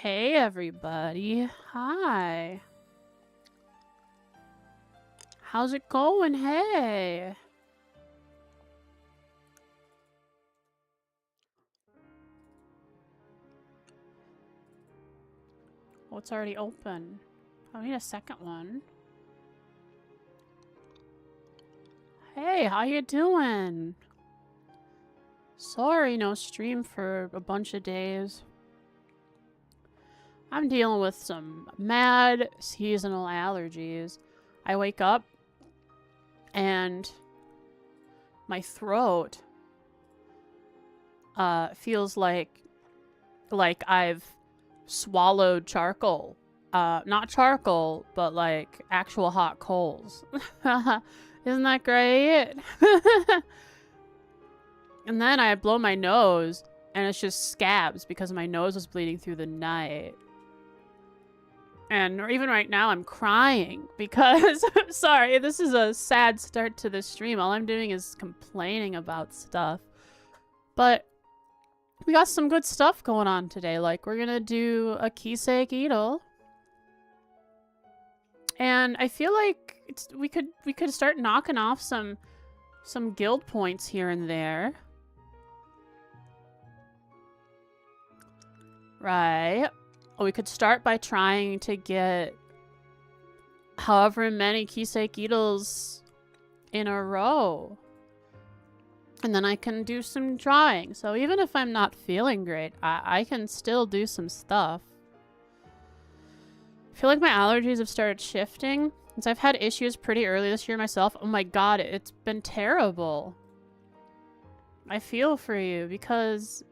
Hey everybody. Hi. How's it going? Hey. Oh, it's already open. I need a second one. Hey, how you doing? Sorry, no stream for a bunch of days. I'm dealing with some mad seasonal allergies. I wake up and my throat feels like I've swallowed charcoal. Not charcoal, but like actual hot coals. Isn't that great? And then I blow my nose and it's just scabs because my nose was bleeding through the night. And even right now I'm crying because, sorry, this is a sad start to the stream. All I'm doing is complaining about stuff. But we got some good stuff going on today. Like, we're gonna do a Kisei Idol. And I feel like we could start knocking off some guild points here and there. Right. We could start by trying to get however many Kisei Idols in a row. And then I can do some drawing. So even if I'm not feeling great, I can still do some stuff. I feel like my allergies have started shifting. Since I've had issues pretty early this year myself. Oh my god, it's been terrible. I feel for you because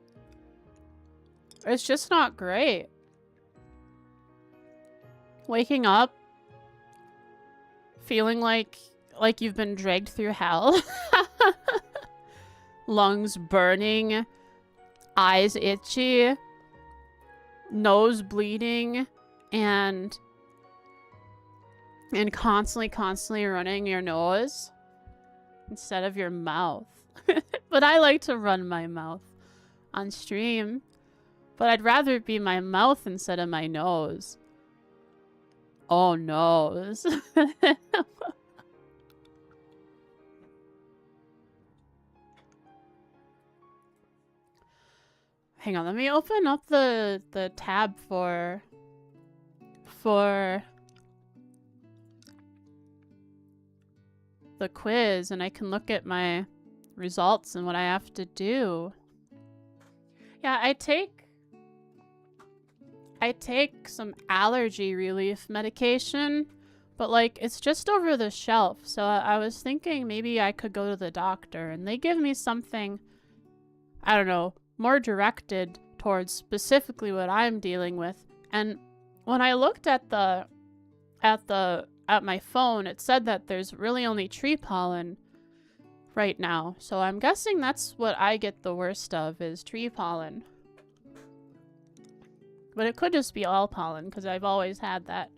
it's just not great. Waking up feeling like you've been dragged through hell. Lungs burning, eyes itchy, nose bleeding, and constantly running your nose instead of your mouth. But I like to run my mouth on stream. But I'd rather it be my mouth instead of my nose. Oh, nose. Hang on, let me open up the tab for the quiz, and I can look at my results and what I have to do. Yeah, I take some allergy relief medication, but like it's just over the shelf. So I was thinking maybe I could go to the doctor and they give me something, I don't know, more directed towards specifically what I'm dealing with. And when I looked at my phone, it said that there's really only tree pollen right now. So I'm guessing that's what I get the worst of, is tree pollen. But it could just be all pollen, because I've always had that.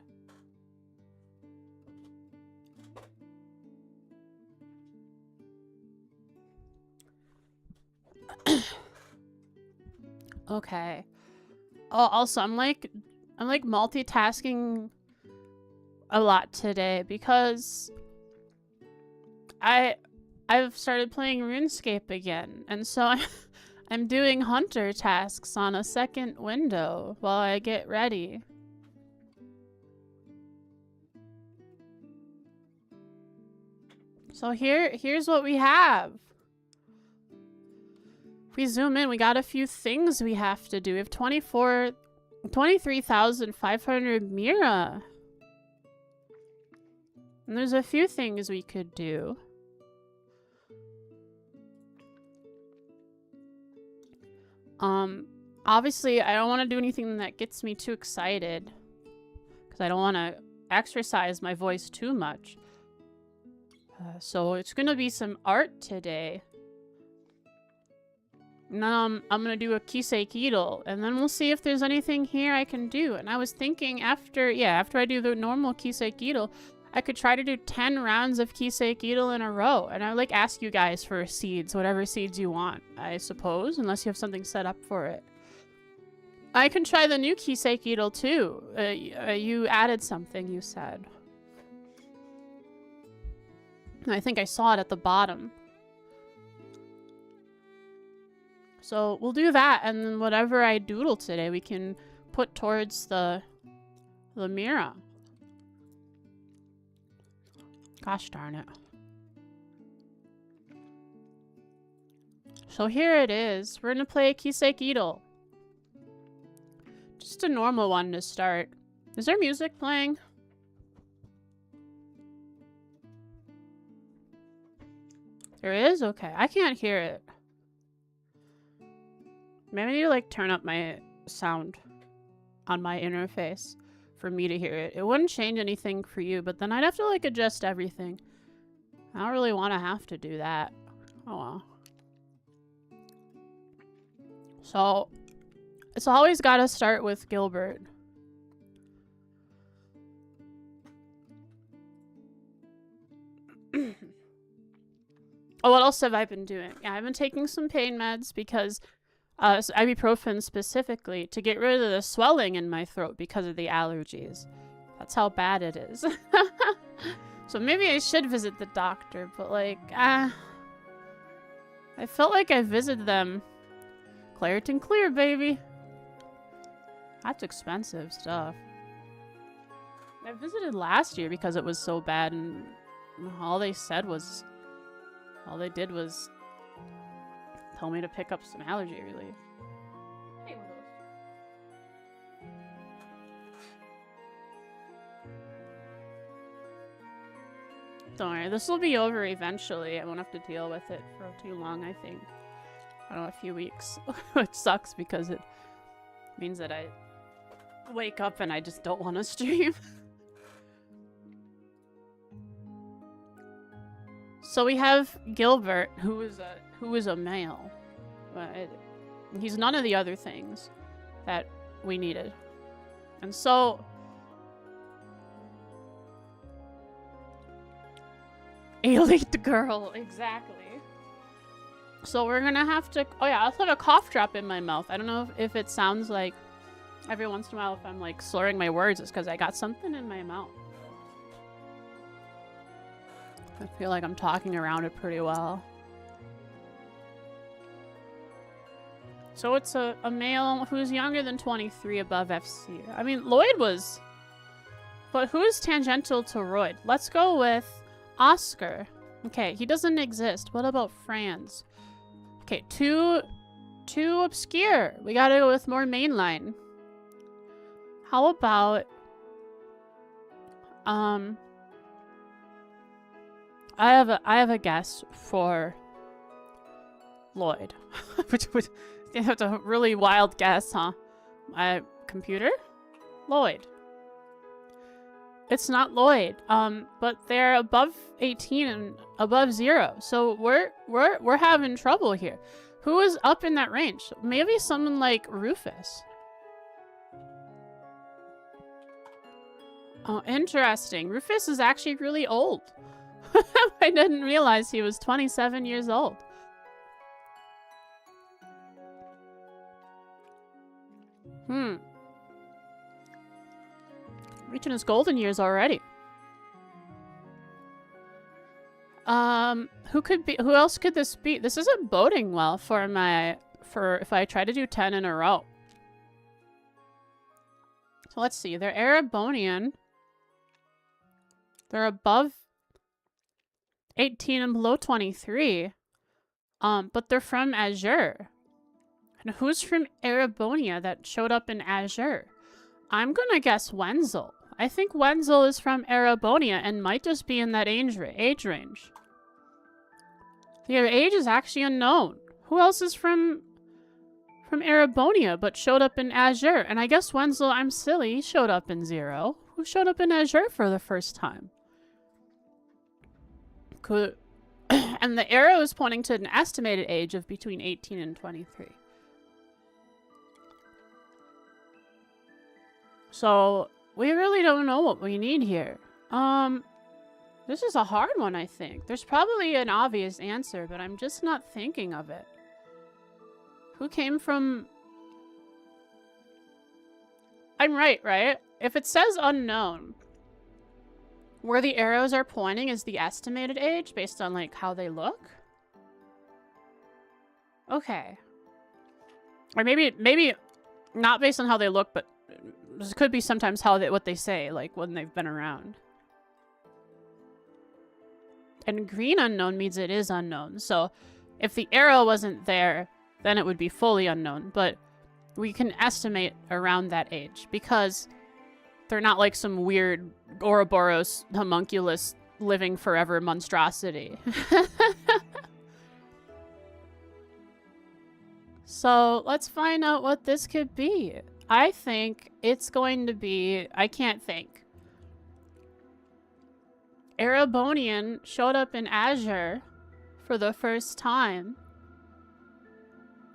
Okay. Oh, also, I'm like multitasking a lot today because I've started playing RuneScape again, and so I'm doing hunter tasks on a second window while I get ready. So here's what we have. If we zoom in, we got a few things we have to do. We have 23,500 Mira. And there's a few things we could do. Obviously, I don't want to do anything that gets me too excited, because I don't want to exercise my voice too much. So it's going to be some art today. And then I'm going to do a Kisei Idol, and then we'll see if there's anything here I can do. And I was thinking after I do the normal Kisei Idol, I could try to do 10 rounds of Kisei Idol in a row. And I would like ask you guys for seeds, whatever seeds you want, I suppose, unless you have something set up for it. I can try the new Kiseki too. You added something, you said. I think I saw it at the bottom. So we'll do that, and then whatever I doodle today, we can put towards the mirror. Gosh darn it. So here it is. We're gonna play Kiseki. Just a normal one to start. Is there music playing? There is? Okay, I can't hear it. Maybe I need to like turn up my sound on my interface for me to hear it. It wouldn't change anything for you, but then I'd have to like adjust everything. I don't really want to have to do that. Oh well. So, it's always got to start with Gilbert. Oh, what else have I been doing? Yeah, I've been taking some pain meds because, ibuprofen specifically, to get rid of the swelling in my throat because of the allergies. That's how bad it is. So maybe I should visit the doctor, but like, I felt like I visited them. Claritin Clear, baby. That's expensive stuff. I visited last year because it was so bad, and all they did was tell me to pick up some allergy relief. Hey, don't worry, this will be over eventually. I won't have to deal with it for too long, I think. I don't know, a few weeks. Which sucks because it means that I wake up and I just don't want to stream. So we have Gilbert, who is a male. But he's none of the other things that we needed. And so elite girl, exactly. So we're gonna have to... Oh yeah, I also have a cough drop in my mouth. I don't know if it sounds like... Every once in a while if I'm like slurring my words, it's because I got something in my mouth. I feel like I'm talking around it pretty well. So it's a male who's younger than 23 above FC. I mean, Lloyd was... But who's tangential to Royd? Let's go with Oscar. Okay, he doesn't exist. What about Franz? Okay, too obscure. We gotta go with more mainline. How about... I have a guess for Lloyd. Which that's a really wild guess, huh? My computer? Lloyd. It's not Lloyd. But they're above 18 and above 0. So we're having trouble here. Who is up in that range? Maybe someone like Rufus. Oh, interesting. Rufus is actually really old. I didn't realize he was 27 years old. Reaching his golden years already. Who else could this be? This isn't boding well for if I try to do 10 in a row. So let's see. They're Erebonian. They're above 18 and below 23. But they're from Azure. And who's from Erebonia that showed up in Azure? I'm gonna guess Wenzel. I think Wenzel is from Erebonia and might just be in that age range. Their age is actually unknown. Who else is from Erebonia but showed up in Azure? And I guess Wenzel, I'm silly, showed up in 0. Who showed up in Azure for the first time? Could... And the arrow is pointing to an estimated age of between 18 and 23. So, we really don't know what we need here. This is a hard one, I think. There's probably an obvious answer, but I'm just not thinking of it. Who came from I'm right, right? If it says unknown, where the arrows are pointing is the estimated age based on, like, how they look? Okay. Or maybe not based on how they look, but this could be sometimes what they say, like, when they've been around. And green unknown means it is unknown. So if the arrow wasn't there, then it would be fully unknown. But we can estimate around that age because they're not like some weird Ouroboros homunculus living forever monstrosity. So let's find out what this could be. I think it's going to be... I can't think. Erebonian showed up in Azure for the first time.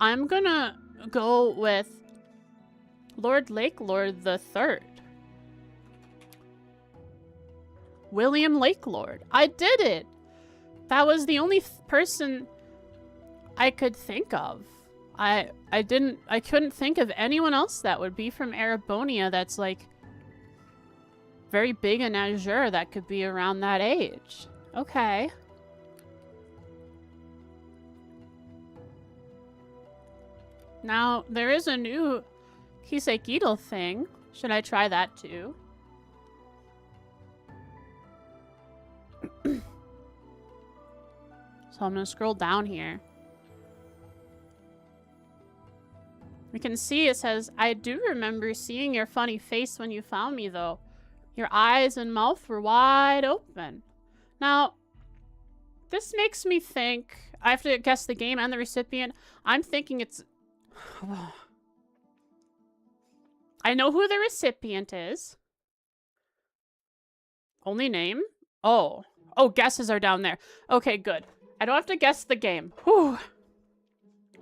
I'm gonna go with Lord Lakelord the Third. William Lakelord. I did it! That was the only person I could think of. I couldn't think of anyone else that would be from Erebonia that's like very big in Azure that could be around that age. Okay. Now, there is a new Kisekidal thing. Should I try that too? So I'm gonna scroll down here. We can see it says, I do remember seeing your funny face when you found me, though. Your eyes and mouth were wide open. Now, this makes me think... I have to guess the game and the recipient. I'm thinking it's... I know who the recipient is. Only name? Oh. Oh, guesses are down there. Okay, good. I don't have to guess the game. Whew.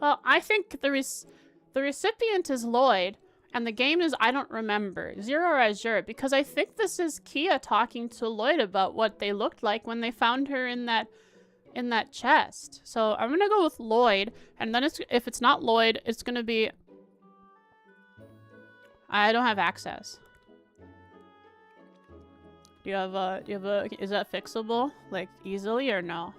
Well, I think the recipient is Lloyd, and the game is I don't remember. Zero or Azure, because I think this is Kia talking to Lloyd about what they looked like when they found her in that chest. So I'm gonna go with Lloyd, and then if it's not Lloyd, it's gonna be... I don't have access. Do you have a... Is that fixable? Like, easily or no?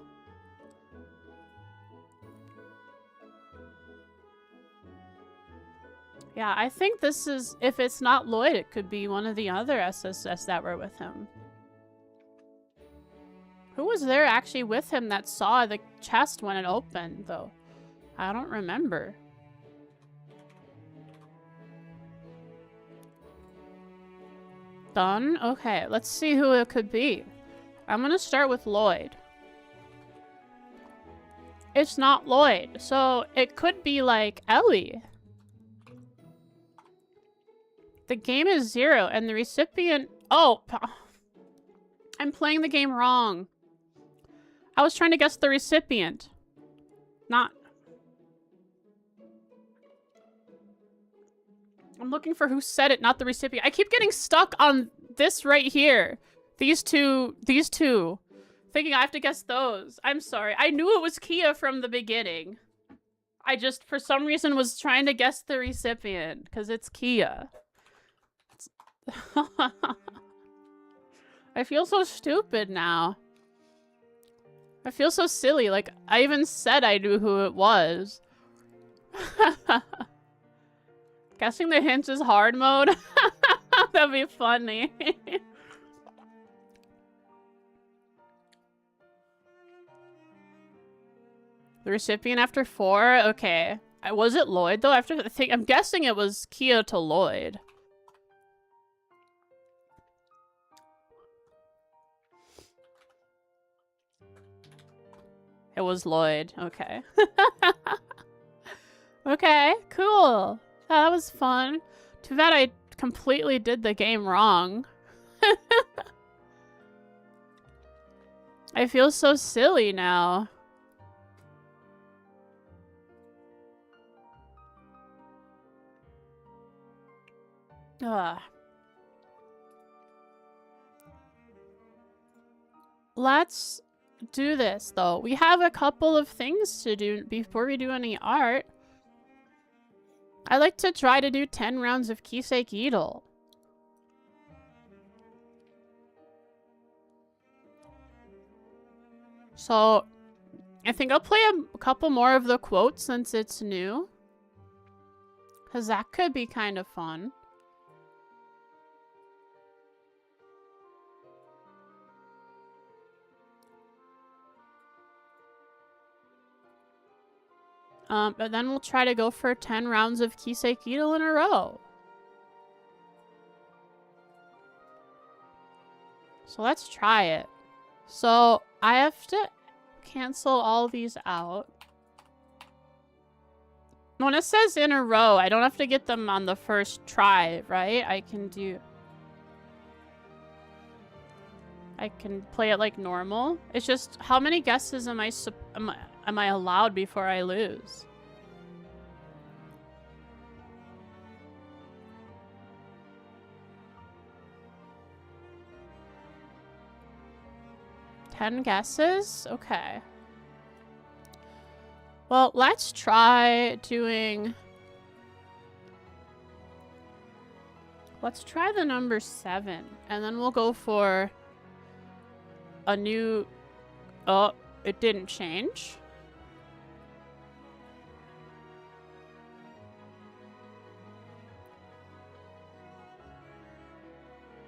Yeah, I think this is... If it's not Lloyd, it could be one of the other SSS that were with him. Who was there actually with him that saw the chest when it opened, though? I don't remember. Done? Okay, let's see who it could be. I'm gonna start with Lloyd. It's not Lloyd, so it could be like Ellie. The game is 0, and the recipient... Oh! I'm playing the game wrong. I was trying to guess the recipient. Not... I'm looking for who said it, not the recipient. I keep getting stuck on this right here. These two. Thinking I have to guess those. I'm sorry. I knew it was Kia from the beginning. I just, for some reason, was trying to guess the recipient, because it's Kia. I feel so stupid now. I feel so silly. Like, I even said I knew who it was. Guessing the hints is hard mode? That'd be funny. The recipient after 4? Okay. Was it Lloyd, though? I'm guessing it was Kia to Lloyd. It was Lloyd. Okay. Okay, cool. That was fun. Too bad I completely did the game wrong. I feel so silly now. Ugh. Let's do this, though. We have a couple of things to do before we do any art. I like to try to do 10 rounds of Kisekidal. So, I think I'll play a couple more of the quotes since it's new. Because that could be kind of fun. But then we'll try to go for 10 rounds of Kiseki in a row. So let's try it. So I have to cancel all these out. When it says in a row, I don't have to get them on the first try, right? I can play it like normal. It's just, how many guesses am I allowed before I lose? Ten guesses? Okay. Well, let's try doing... Let's try the number 7. And then we'll go for a new... Oh, it didn't change.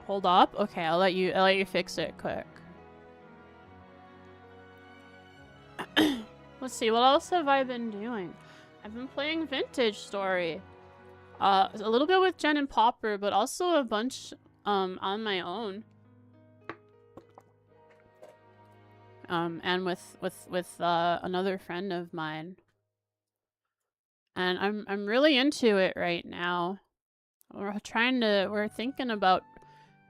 Hold up. Okay, I'll let you fix it quick. Let's see, what else have I been doing? I've been playing Vintage Story. A little bit with Jen and Popper, but also a bunch on my own. And with another friend of mine. And I'm really into it right now. We're thinking about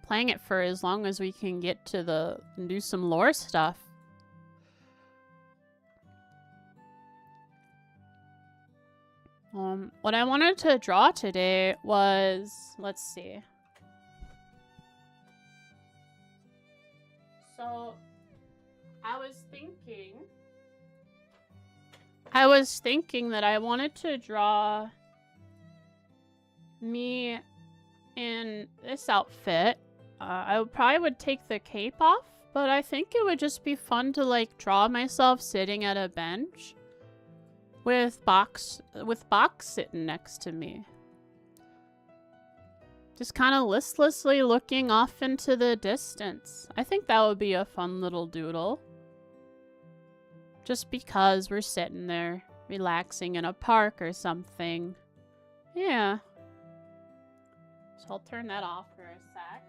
playing it for as long as we can get to do some lore stuff. What I wanted to draw today was, let's see. So, I was thinking that I wanted to draw me in this outfit. I probably would take the cape off, but I think it would just be fun to like draw myself sitting at a bench. With Box sitting next to me. Just kind of listlessly looking off into the distance. I think that would be a fun little doodle. Just because we're sitting there, relaxing in a park or something. Yeah. So I'll turn that off for a sec.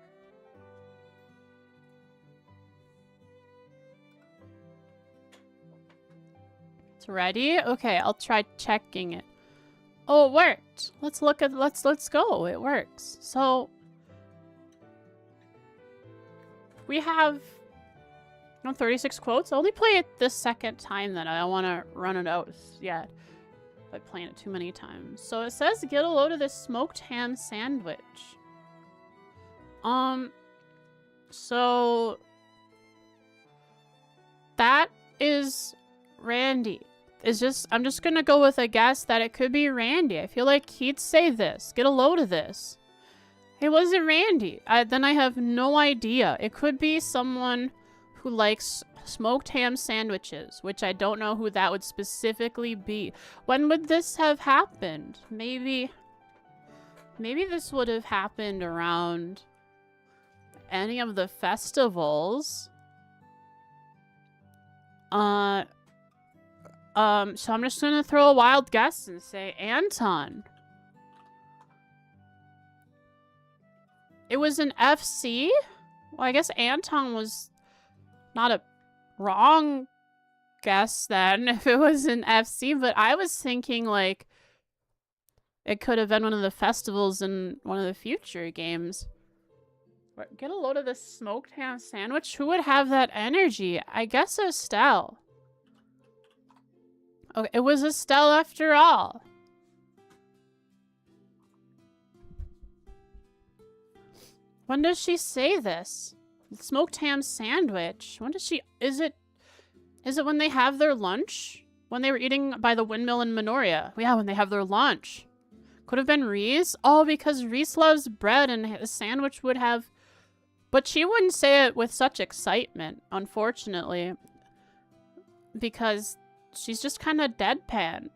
Ready? Okay, I'll try checking it. Oh, it worked. Let's go. It works. So we have 36 quotes. I'll only play it the second time that I don't want to run it out yet by playing it too many times. So it says get a load of this smoked ham sandwich. So that is Randy. I'm just gonna go with a guess that it could be Randy. I feel like he'd say this. Get a load of this. Hey, was it Randy? Then I have no idea. It could be someone who likes smoked ham sandwiches, which I don't know who that would specifically be. When would this have happened? Maybe this would have happened around any of the festivals. So I'm just gonna throw a wild guess and say Anton. It was an FC? Well, I guess Anton was not a wrong guess then if it was an FC, but I was thinking like it could have been one of the festivals in one of the future games. Get a load of this smoked ham sandwich? Who would have that energy? I guess Estelle. Okay, it was Estelle after all. When does she say this? Smoked ham sandwich. When does she... Is it when they have their lunch? When they were eating by the windmill in Minoria? Yeah, when they have their lunch. Could have been Reese. Oh, because Reese loves bread and the sandwich would have... But she wouldn't say it with such excitement, unfortunately. because she's just kind of deadpan.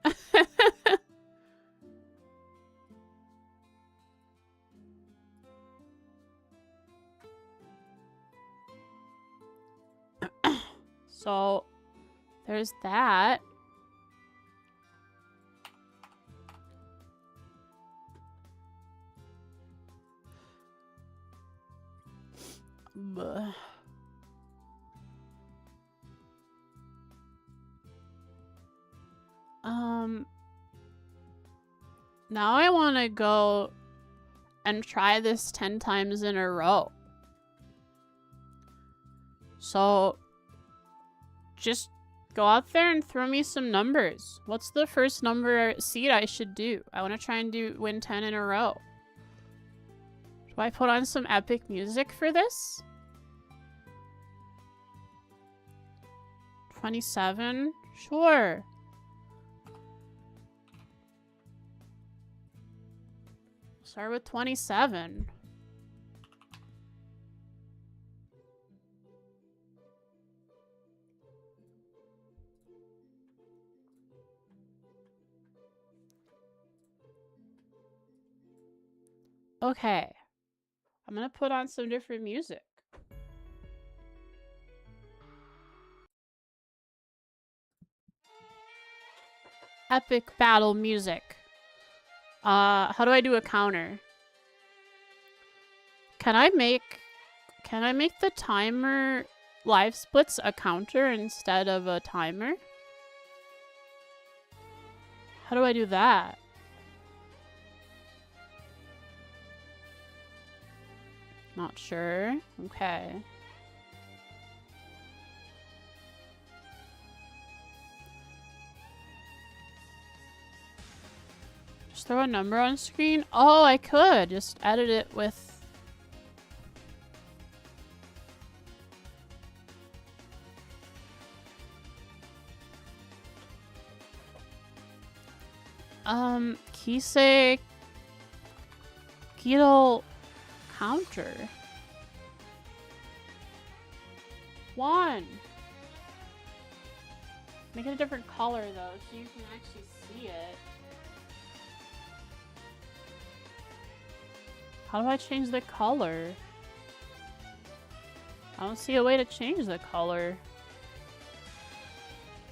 So there's that. Buh. Now I want to go and try this 10 times in a row. So just go out there and throw me some numbers. What's the first number seed I should do? I want to try and win 10 in a row. Do I put on some epic music for this? 27? Sure. Start with 27. Okay. I'm gonna put on some different music. Epic battle music. How do I do a counter? Can I make the timer live splits a counter instead of a timer? How do I do that? Not sure. Okay. Just throw a number on screen? Oh, I could just edit it with... Kise... Keto... Counter. 1. Make it a different color though, so you can actually see it. How do I change the color? I don't see a way to change the color.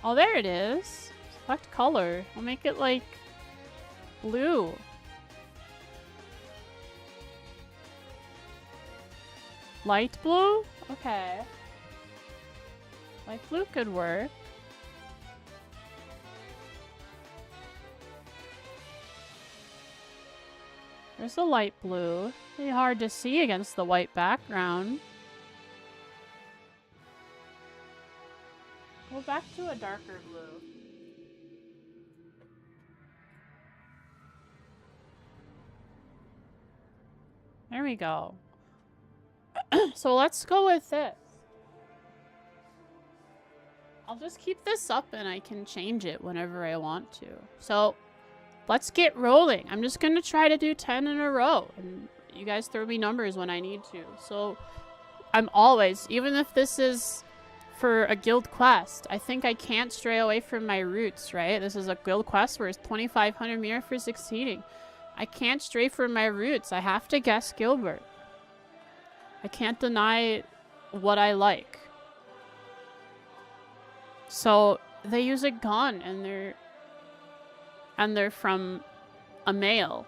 Oh, there it is. Select color. I'll make it like blue. Light blue? Okay. Light blue could work. There's a light blue. Pretty hard to see against the white background. Go back to a darker blue. There we go. So let's go with this. I'll just keep this up and I can change it whenever I want to. So let's get rolling. I'm just gonna try to do 10 in a row. And you guys throw me numbers when I need to. So I'm always, even if this is for a guild quest, I think I can't stray away from my roots, right? This is a guild quest where it's 2,500 mirror for succeeding. I can't stray from my roots. I have to guess Gilbert. I can't deny what I like. So they use a gun and they're from a male.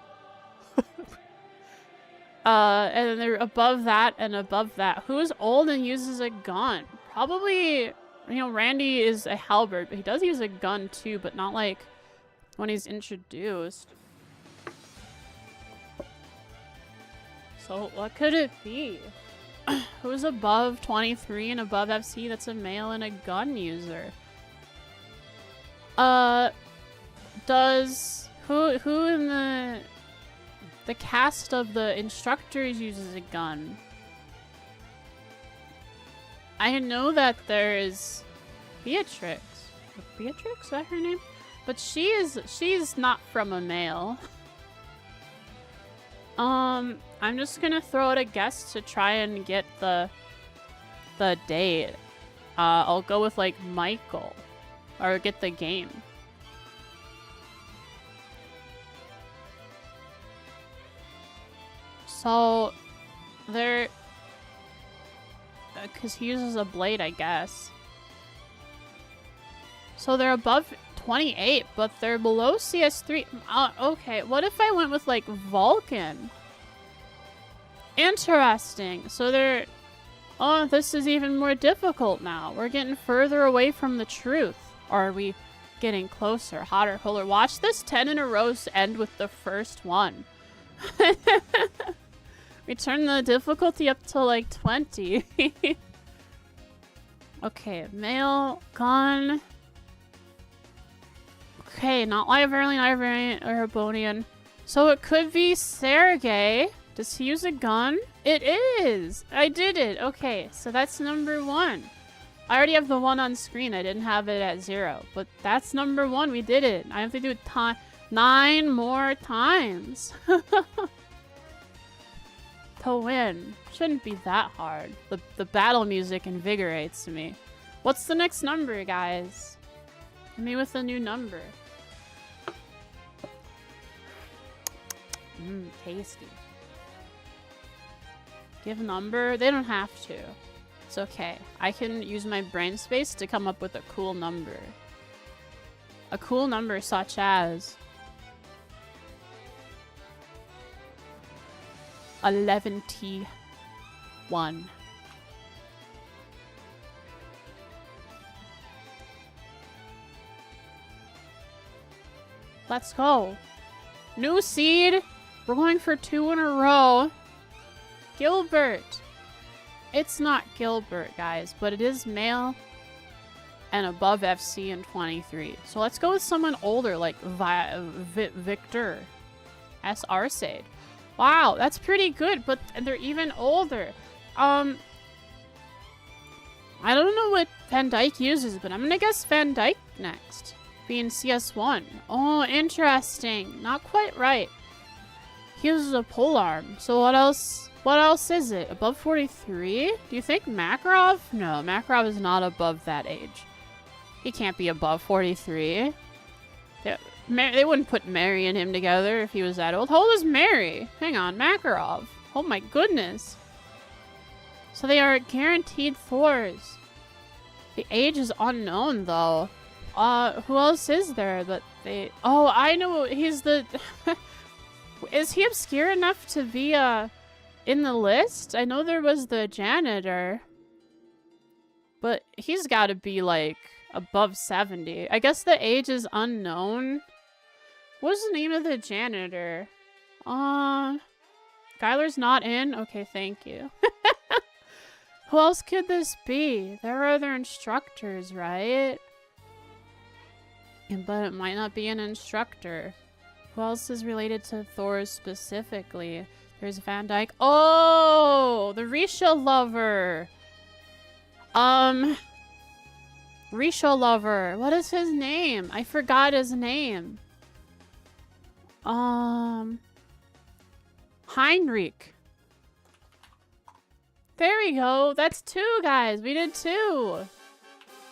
And they're above that and above that. Who's old and uses a gun? Probably, you know, Randy is a halberd, but he does use a gun too, but not like when he's introduced. So what could it be? Who's above 23 and above FC that's a male and a gun user? Does who in the cast of the instructors uses a gun? I know that there is Beatrix. Beatrix, is that her name? But she's not from a male. I'm just gonna throw out a guess to try and get the date. I'll go with like Michael. or get the game. So, they're... because he uses a blade, I guess. So they're above 28, but they're below CS3. Okay, what if I went with, like, Vulcan? Interesting. So they're... oh, this is even more difficult now. We're getting further away from the truth. Or are we getting closer? Hotter, cooler. Watch this 10 in a row end with the first one. We turn the difficulty up to like 20. Okay, male, gun. Okay, not live variant, or Ebonian. So it could be Sergey. Does he use a gun? It is! I did it! Okay, so that's number 1. I already have the 1 on screen. I didn't have it at 0. But that's number 1. We did it. I have to do it 9 more times. To win. Shouldn't be that hard. The battle music invigorates me. What's the next number, guys? Hit me with a new number. Tasty. Give number? They don't have to. It's okay. I can use my brain space to come up with a cool number. A cool number such as 11T1. Let's go. New seed. We're going for 2 in a row. Gilbert. It's not Gilbert, guys, but it is male and above FC and 23. So let's go with someone older, like Victor S. Arcade. Wow, that's pretty good, but they're even older. I don't know what Van Dyke uses, but I'm gonna guess Van Dyke next. Being CS1. Oh, interesting. Not quite right. He uses a polearm. So what else? What else is it? Above 43? Do you think Makarov? No, Makarov is not above that age. He can't be above 43. They wouldn't put Mary and him together if he was that old. How old is Mary? Hang on, Makarov. Oh my goodness. So they are guaranteed 4s. The age is unknown, though. Who else is there that they... oh, I know. He's the... is he obscure enough to be, in the list? I know there was the janitor. But he's gotta be, like, above 70. I guess the age is unknown. What's the name of the janitor? Skylar's not in? Okay, thank you. Who else could this be? There are other instructors, right? But it might not be an instructor. Who else is related to Thor specifically? There's Van Dyke. Oh! The Risha lover! Risha lover. What is his name? I forgot his name. Heinrich. There we go. That's 2, guys. We did 2.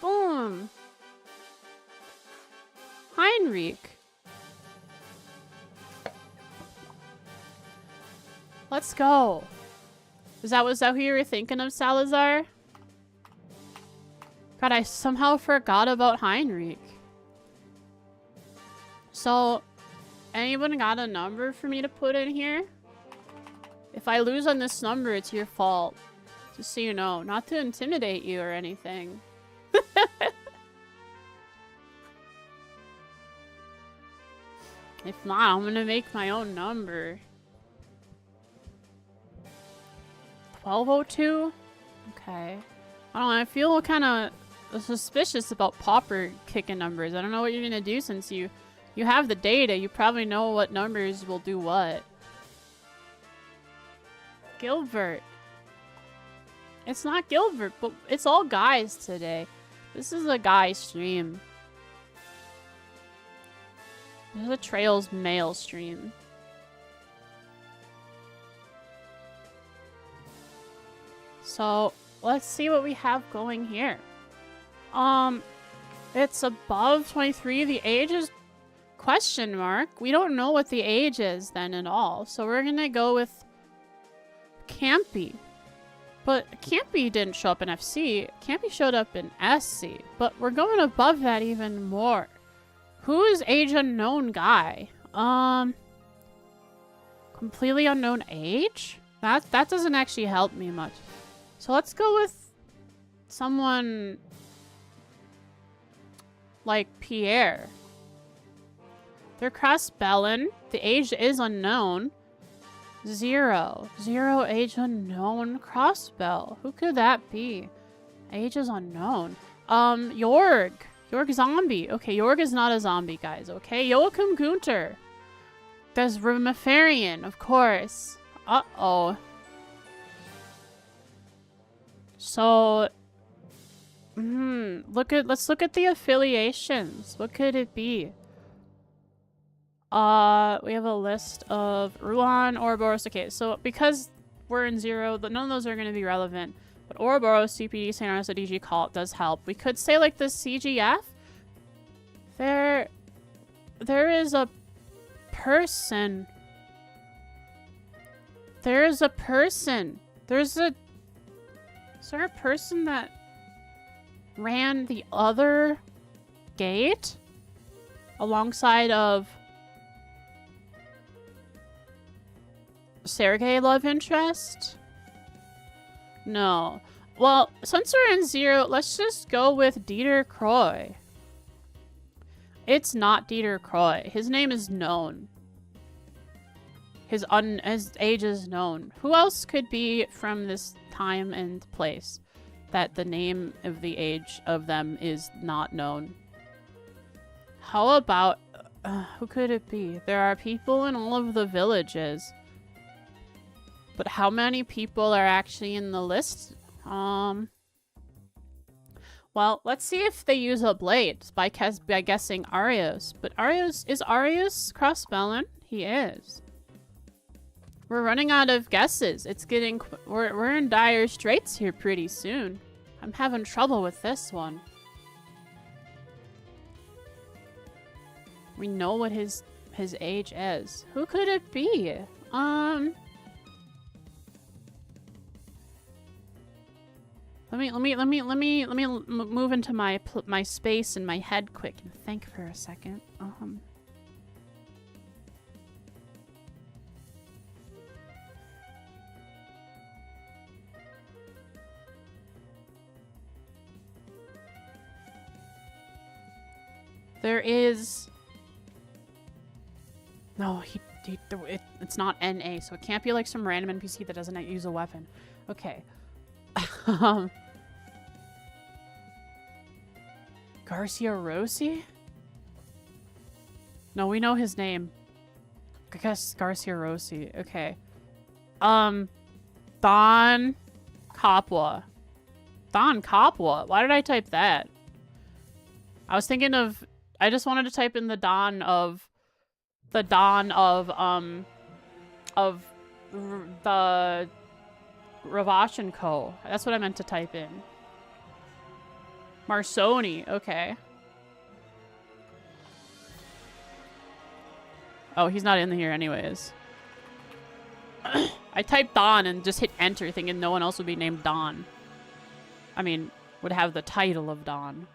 Boom. Heinrich. Let's go. Was that who you were thinking of, Salazar? God, I somehow forgot about Heinrich. So, anyone got a number for me to put in here? If I lose on this number, it's your fault. Just so you know. Not to intimidate you or anything. If not, I'm gonna make my own number. 1202? Okay. I don't know, I feel kind of suspicious about Popper kicking numbers. I don't know what you're gonna do since you have the data. You probably know what numbers will do what. Gilbert. It's not Gilbert, but it's all guys today. This is a guy stream. This is a Trails male stream. So, let's see what we have going here. It's above 23. The age is question mark. We don't know what the age is then at all. So we're gonna go with Campy. But Campy didn't show up in FC. Campy showed up in SC. But we're going above that even more. Who is age unknown guy? Completely unknown age? That doesn't actually help me much. So let's go with someone like Pierre. They're cross-spelling. The age is unknown. 0. 0 age unknown cross-spell. Who could that be? Age is unknown. Jorg. Jorg zombie. Okay, Jorg is not a zombie, guys. Okay, Joachim Gunter. There's Rumifarian, of course. Uh-oh. So, let's look at the affiliations. What could it be? We have a list of Ruan, Ouroboros. Okay, so because we're in 0, none of those are going to be relevant. But Ouroboros, CPD, St. Arnold, DG Cult does help. We could say like the CGF. There is a person. There is a person. Is there a person that ran the other gate alongside of Sergei love interest? No. Well, since we're in 0, let's just go with Dieter Croy. It's not Dieter Croy. His name is known. His age is known. Who else could be from this time and place that the name of the age of them is not known? How about... who could it be? There are people in all of the villages. But how many people are actually in the list? Well, let's see if they use a blade by guessing Arios. But is Arios cross-spelling? He is. We're running out of guesses. It's getting... We're in dire straits here pretty soon. I'm having trouble with this one. We know what his age is. Who could it be? Let me move into my space in my head quick and think for a second. There is... No, it's not NA, so it can't be like some random NPC that doesn't use a weapon. Okay. Garcia Rossi? No, we know his name. I guess Garcia Rossi. Okay. Don Capua. Don Capua? Why did I type that? I was thinking of... I just wanted to type in the Don of the Ravash & Co. That's what I meant to type in. Marsoni, okay. Oh, he's not in here anyways. I typed Don and just hit enter thinking no one else would be named Don. I mean, would have the title of Don.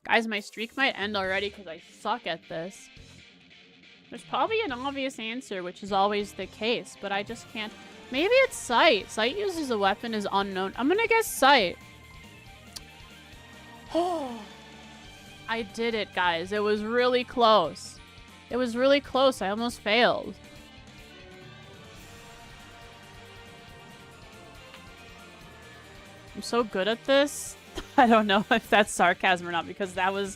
Guys, my streak might end already because I suck at this. There's probably an obvious answer, which is always the case, but I just can't. Maybe it's Sight. Sight uses a weapon is unknown. I'm gonna guess Sight. Oh, I did it, guys. It was really close. It was really close. I almost failed. I'm so good at this. I don't know if that's sarcasm or not, because that was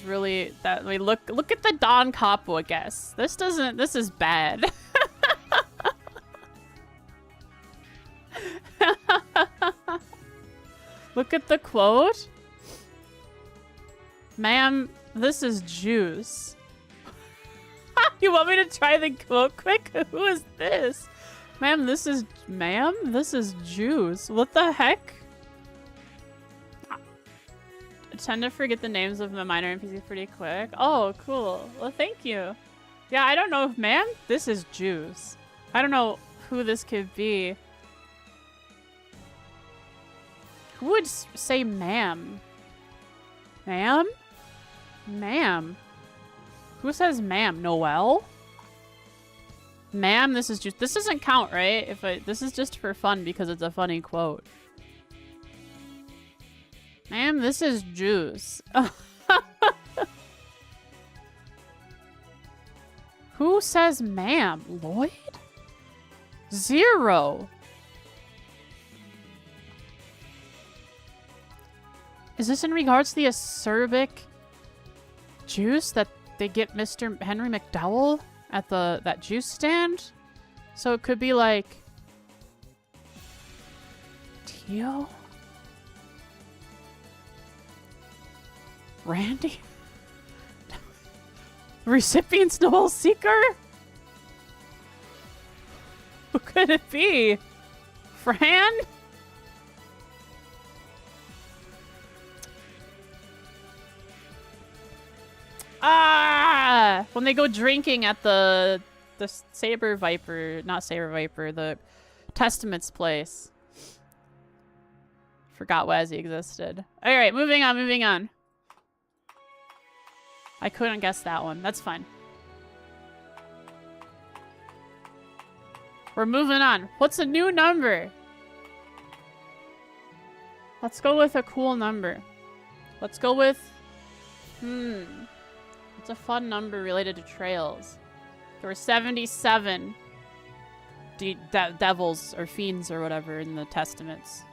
really that. I mean, look at the Don Capua guess. This is bad. Look at the quote. Ma'am, this is juice. You want me to try the quote quick? Who is this? Ma'am, this is juice. What the heck? tend to forget the names of the minor NPCs pretty quick. Oh, cool. Well, thank you. Yeah, I don't know if... Ma'am? This is Juice. I don't know who this could be. Who would say ma'am? Ma'am? Ma'am? Who says ma'am? Noelle? Ma'am, this is just... This doesn't count, right? This is just for fun because it's a funny quote. Ma'am, this is Juice. Who says ma'am? Lloyd? 0. Is this in regards to the acerbic juice that they get Mr. Henry McDowell at that juice stand? So it could be like... Tio? Randy? Recipient's Noel Seeker? Who could it be? Fran? Ah! When they go drinking at the Saber Viper, not Saber Viper, the Testament's place. Forgot Wazzy existed. Alright, moving on, moving on. I couldn't guess that one. That's fine. We're moving on. What's a new number? Let's go with a cool number. Let's go with... It's a fun number related to trails. There were 77 devils or fiends or whatever in the Testaments.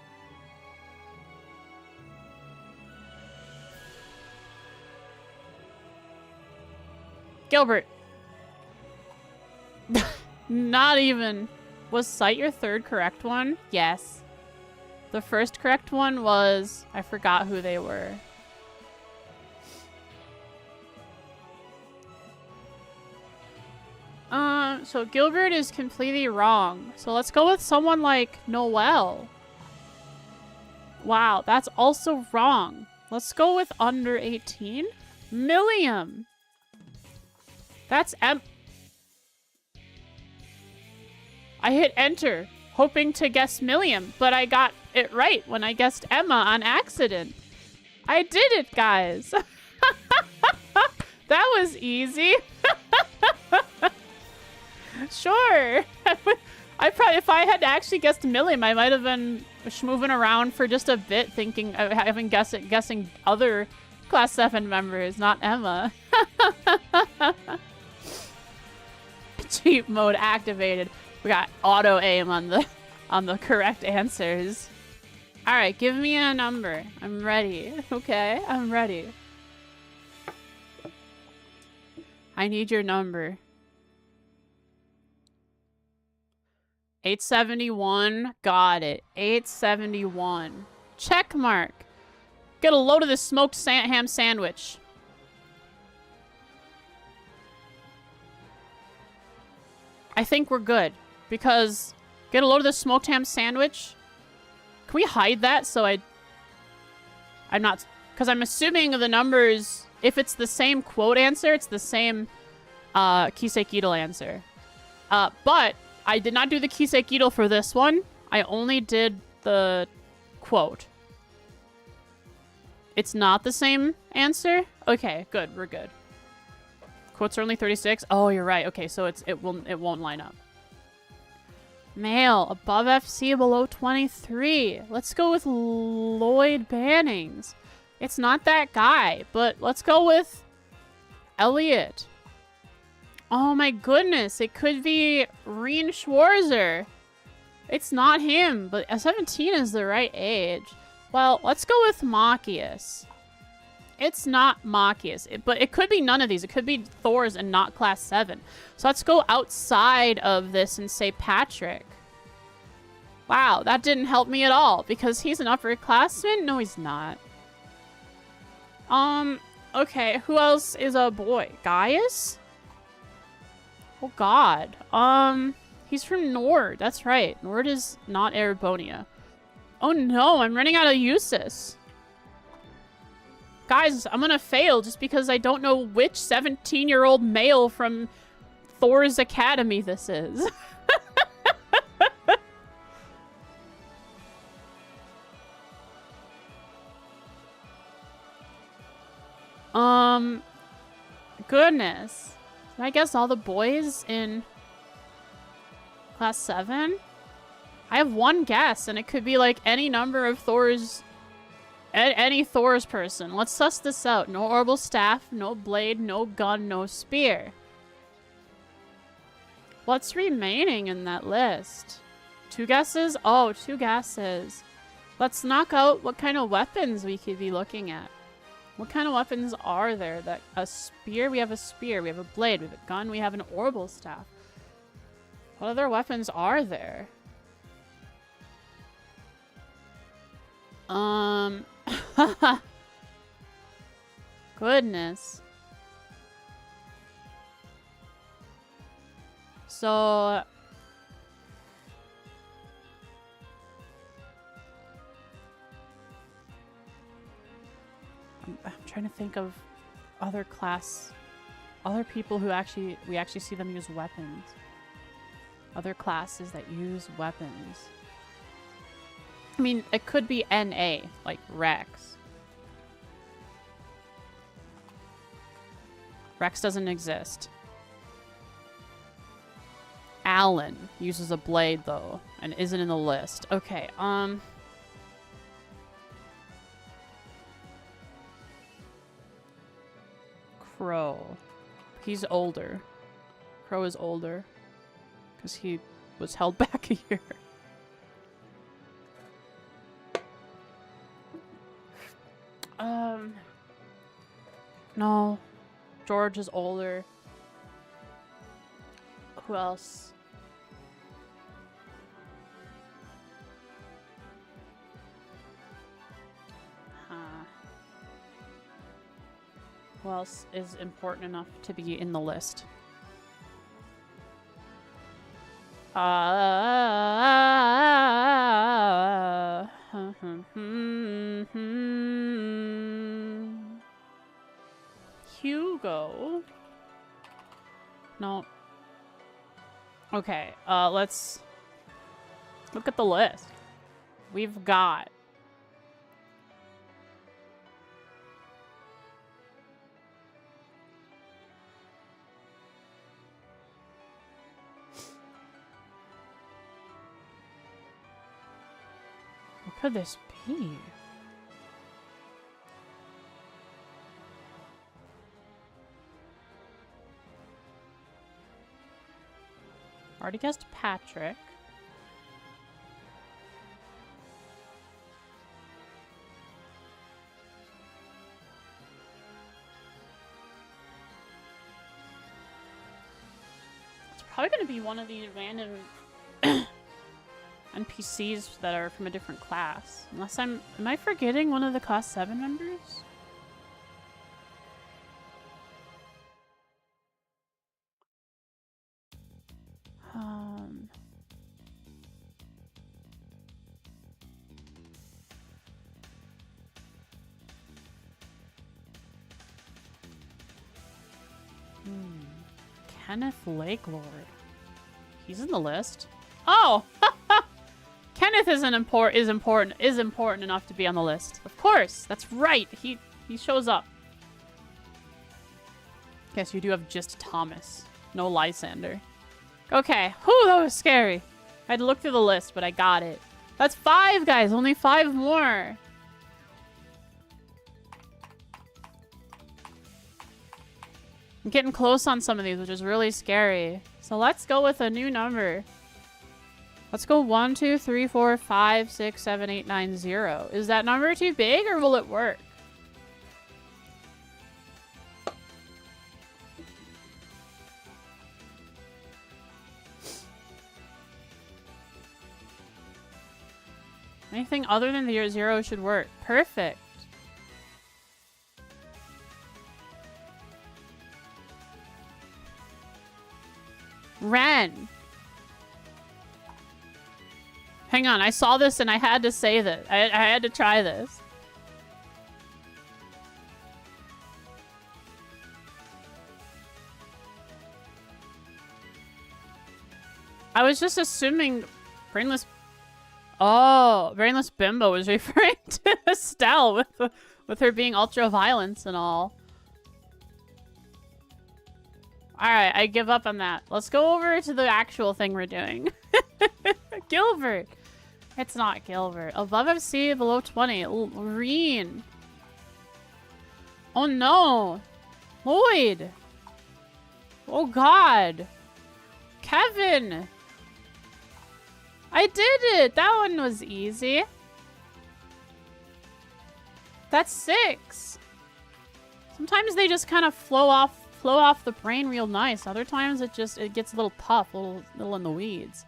Gilbert. Not even. Was sight your third correct one? Yes. The first correct one was... I forgot who they were. So Gilbert is completely wrong. So let's go with someone like Noelle. Wow, that's also wrong. Let's go with under 18. Milliam. That's I hit enter, hoping to guess Milliam, but I got it right when I guessed Emma on accident. I did it, guys. That was easy. Sure. If I had actually guessed Milliam, I might have been moving around for just a bit, thinking, having guessing other Class 7 members, not Emma. Cheat mode activated. We got auto aim on the correct answers. All right, give me a number. I'm ready. Okay, I'm ready. I need your number. 871. Got it. 871. Check mark. Get a load of this smoked ham sandwich. I think we're good. Because get a load of this smoked ham sandwich. Can we hide that so I'm not... Because I'm assuming the numbers... If it's the same quote answer, it's the same Kiseki answer. But I did not do the Kiseki for this one. I only did the quote. It's not the same answer? Okay, good. We're good. Quotes are only 36. Oh, you're right. Okay, so it won't line up. Male, above FC, below 23. Let's go with Lloyd Bannings. It's not that guy, but let's go with Elliot. Oh my goodness, it could be Reen Schwarzer. It's not him, but 17 is the right age. Well, let's go with Machias. It's not Machias, but it could be none of these. It could be Thor's and not Class 7. So let's go outside of this and say Patrick. Wow, that didn't help me at all because he's an upperclassman? No, he's not. Okay, who else is a boy? Gaius? Oh god. He's from Nord. That's right. Nord is not Erebonia. Oh no, I'm running out of uses. Guys, I'm gonna fail just because I don't know which 17-year-old male from Thor's Academy this is. Goodness. I guess all the boys in class 7? I have one guess, and it could be like any number of Thor's... Any Thor's person. Let's suss this out. No orbital staff, no blade, no gun, no spear. What's remaining in that list? 2 guesses? Oh, 2 guesses. Let's knock out what kind of weapons we could be looking at. What kind of weapons are there? That a spear? We have a spear. We have a blade. We have a gun. We have an orbital staff. What other weapons are there? Goodness. So... I'm trying to think of other people who we actually see them use weapons. Other classes that use weapons. I mean, it could be NA, like Rex. Rex doesn't exist. Alan uses a blade, though, and isn't in the list. Okay, Crow. He's older. Crow is older. Because he was held back a year. No. George is older. Who else? Who else is important enough to be in the list? Hugo? No. Okay, let's look at the list. We've got what could this be? Already guessed Patrick. It's probably going to be one of these random NPCs that are from a different class. Unless am I forgetting one of the class 7 members? Kenneth Lakelord. He's in the list. Oh! Kenneth is important enough to be on the list. Of course, that's right. He shows up. Guess you do have just Thomas. No Lysander. Okay. Whew, that was scary. I had to look through the list, but I got it. That's 5, guys. Only 5 more. I'm getting close on some of these, which is really scary. So let's go with a new number. Let's go 1, 2, 3, 4, 5, 6, 7, 8, 9, 0. Is that number too big or will it work? Anything other than the 0 should work. Perfect. Ren. Hang on, I saw this and I had to say that. I had to try this. I was just assuming brainless... Oh, brainless bimbo was referring to Estelle with her being ultra-violence and all. Alright, I give up on that. Let's go over to the actual thing we're doing. Gilbert! It's not Gilbert. Above FC, below 20. Reen. Oh no! Lloyd! Oh god! Kevin! I did it! That one was easy. That's 6. Sometimes they just kind of flow off the brain real nice. Other times it gets a little tough, a little in the weeds.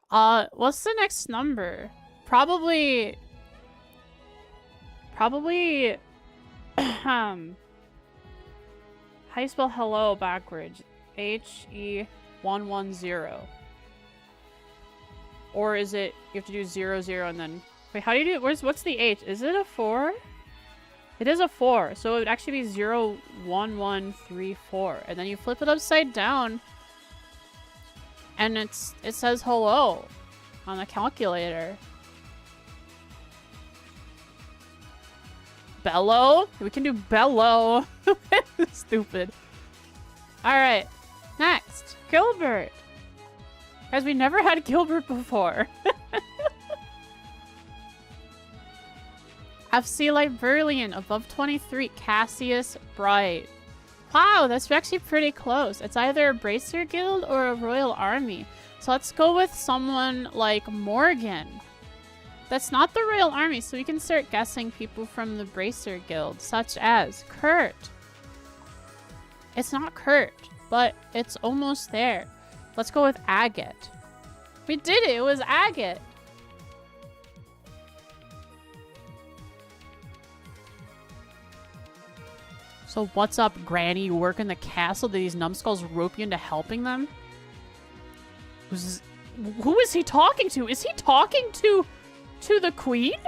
What's the next number? Probably how you spell hello backwards? HE110. Or is it, you have to do 0, 0, and then... Wait, how do you do it? What's the H? Is it a 4? It is a 4, so it would actually be 0, 1, 1, 3, 4. And then you flip it upside down, and it says hello on the calculator. Bellow? We can do bellow. Stupid. Alright, next. Gilbert. Guys, we never had Gilbert before. FC Librarian, above 23. Cassius Bright. Wow, that's actually pretty close. It's either a Bracer Guild or a Royal Army. So let's go with someone like Morgan. That's not the Royal Army, so we can start guessing people from the Bracer Guild, such as Kurt. It's not Kurt, but it's almost there. Let's go with Agate. We did it! It was Agate! So what's up, Granny? You work in the castle? Did these numbskulls rope you into helping them? Who is he talking to? Is he talking to the queen?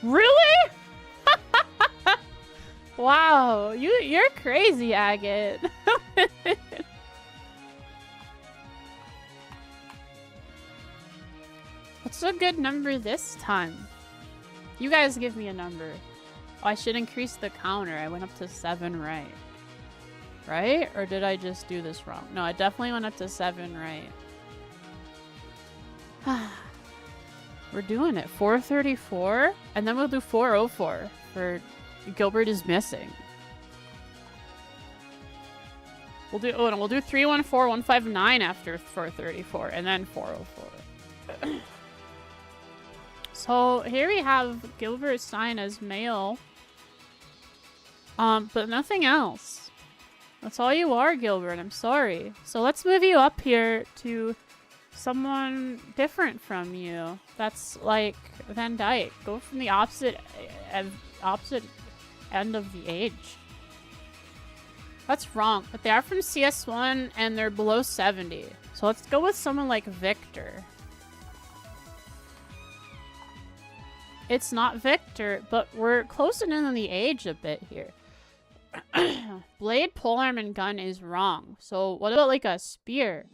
Really? Wow, you're crazy, Agate. What's a good number this time? You guys give me a number. Oh, I should increase the counter. I went up to 7, right? Right? Or did I just do this wrong? No, I definitely went up to 7, right? We're doing it. 434? And then we'll do 404 for Gilbert is missing. We'll do 314, 159 after 434, and then 404. So here we have Gilbert sign as male. But nothing else. That's all you are, Gilbert. I'm sorry. So let's move you up here to someone different from you. That's like Van Dyke. Go from the opposite end of the age. That's wrong. But they are from CS1 and they're below 70. So let's go with someone like Victor. It's not Victor, but we're closing in on the age a bit here. Blade, polearm, and gun is wrong. So what about like a spear?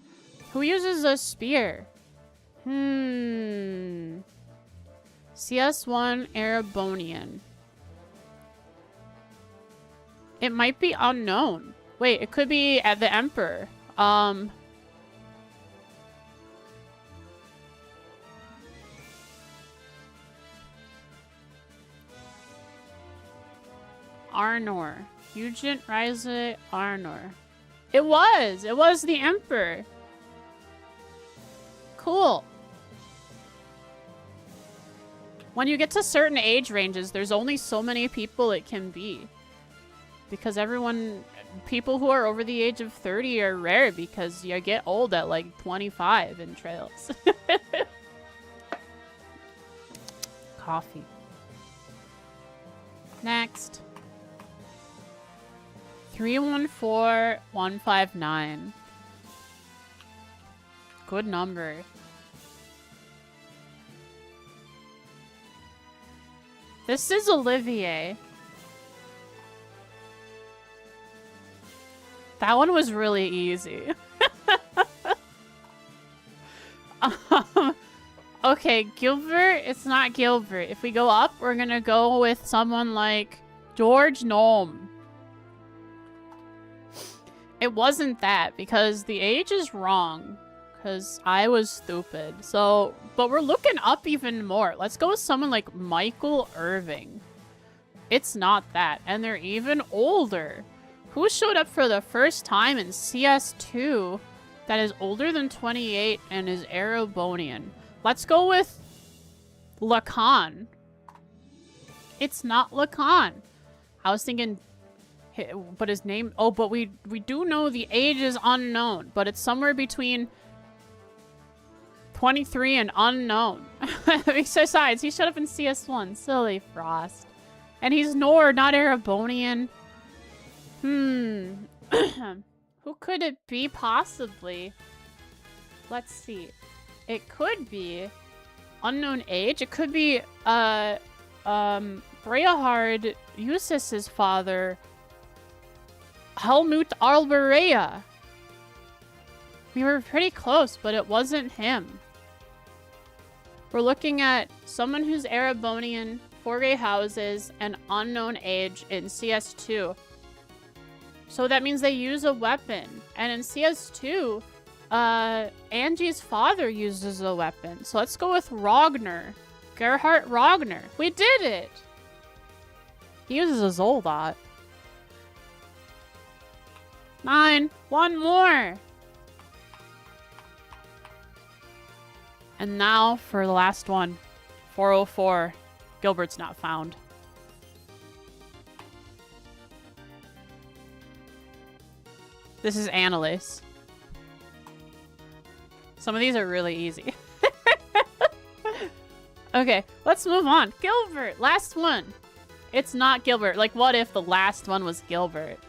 Who uses a spear? CS1 Erebonian. It might be unknown. Wait, it could be at the Emperor. Arnor. Hugent Rise Arnor. It was the Emperor. Cool. When you get to certain age ranges, there's only so many people it can be. Because people who are over the age of 30 are rare because you get old at like 25 in Trails. Coffee. Next. 314159. Good number. This is Olivier. That one was really easy. um, okay, Gilbert, it's not Gilbert. If we go up, we're gonna go with someone like George Gnome. It wasn't that, because the age is wrong. Because I was stupid. So, but we're looking up even more. Let's go with someone like Michael Irving. It's not that. And they're even older. Who showed up for the first time in CS2 that is older than 28 and is Erebonian? Let's go with Lacan. It's not Lacan. I was thinking, but his name... Oh, but we do know the age is unknown. But it's somewhere between 23 and unknown. Besides, he showed up in CS1. Silly Frost. And he's Nord, not Erebonian. Who could it be, possibly? Let's see. It could be unknown age. It could be, Brehard Eustace's father, Helmut Alberea. We were pretty close, but it wasn't him. We're looking at someone who's Erebonian, 4 gay houses, and unknown age in CS2. So that means they use a weapon. And in CS2, Angie's father uses a weapon. So let's go with Rogner. Gerhard Rogner. We did it! He uses a Zoldot. 9. One more! And now for the last one. 404. Gilbert's not found. This is Annalise. Some of these are really easy. Okay, let's move on. Gilbert, last one. It's not Gilbert. Like, what if the last one was Gilbert?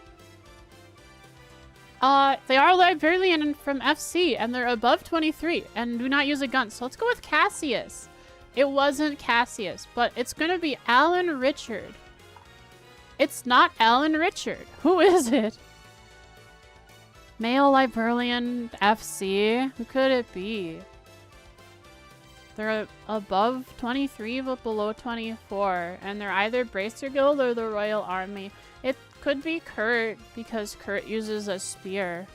They are Liberian from FC, and they're above 23, and do not use a gun. So let's go with Cassius. It wasn't Cassius, but it's gonna be Alan Richard. It's not Alan Richard. Who is it? Male Liberian FC? Who could it be? They're above 23 but below 24. And they're either Bracer Guild or the Royal Army. It could be Kurt because Kurt uses a spear.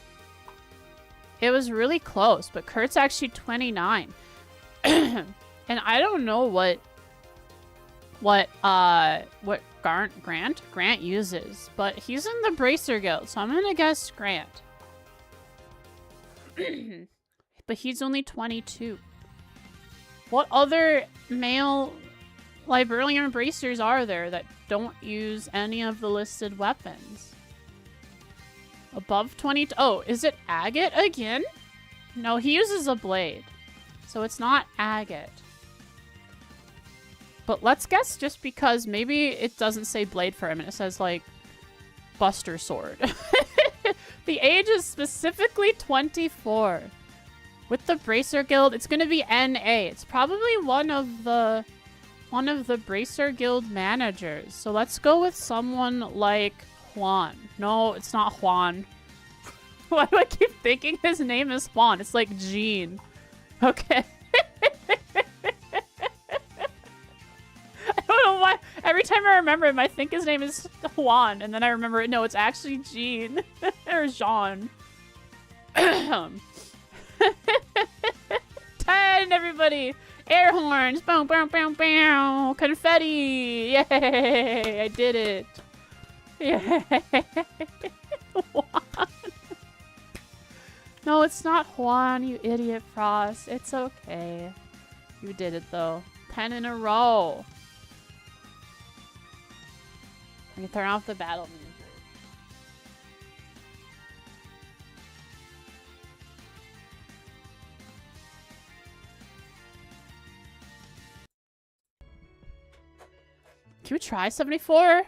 It was really close, but Kurt's actually 29. And I don't know what Grant uses, but he's in the Bracer Guild, so I'm gonna guess Grant. But he's only 22. What other male Liberian bracers are there that don't use any of the listed weapons? Above 20... Oh, is it Agate again? No, he uses a blade. So it's not Agate. But let's guess just because maybe it doesn't say blade for him and it says, like, Buster Sword. The age is specifically 24. With the Bracer Guild, it's gonna be NA. It's probably one of the Bracer Guild managers. So let's go with someone like Juan. No, it's not Juan. Why do I keep thinking his name is Juan? It's like Gene. Okay. I don't know why. Every time I remember him, I think his name is Juan. And then I remember it. No, it's actually Gene. Or Jean. 10, everybody! Air horns! Boom, boom, boom, boom! Confetti! Yay! I did it! Yay! Juan. No, it's not Juan, you idiot, Frost. It's okay. You did it, though. 10 in a row. I can turn off the battle music. Can we try 74?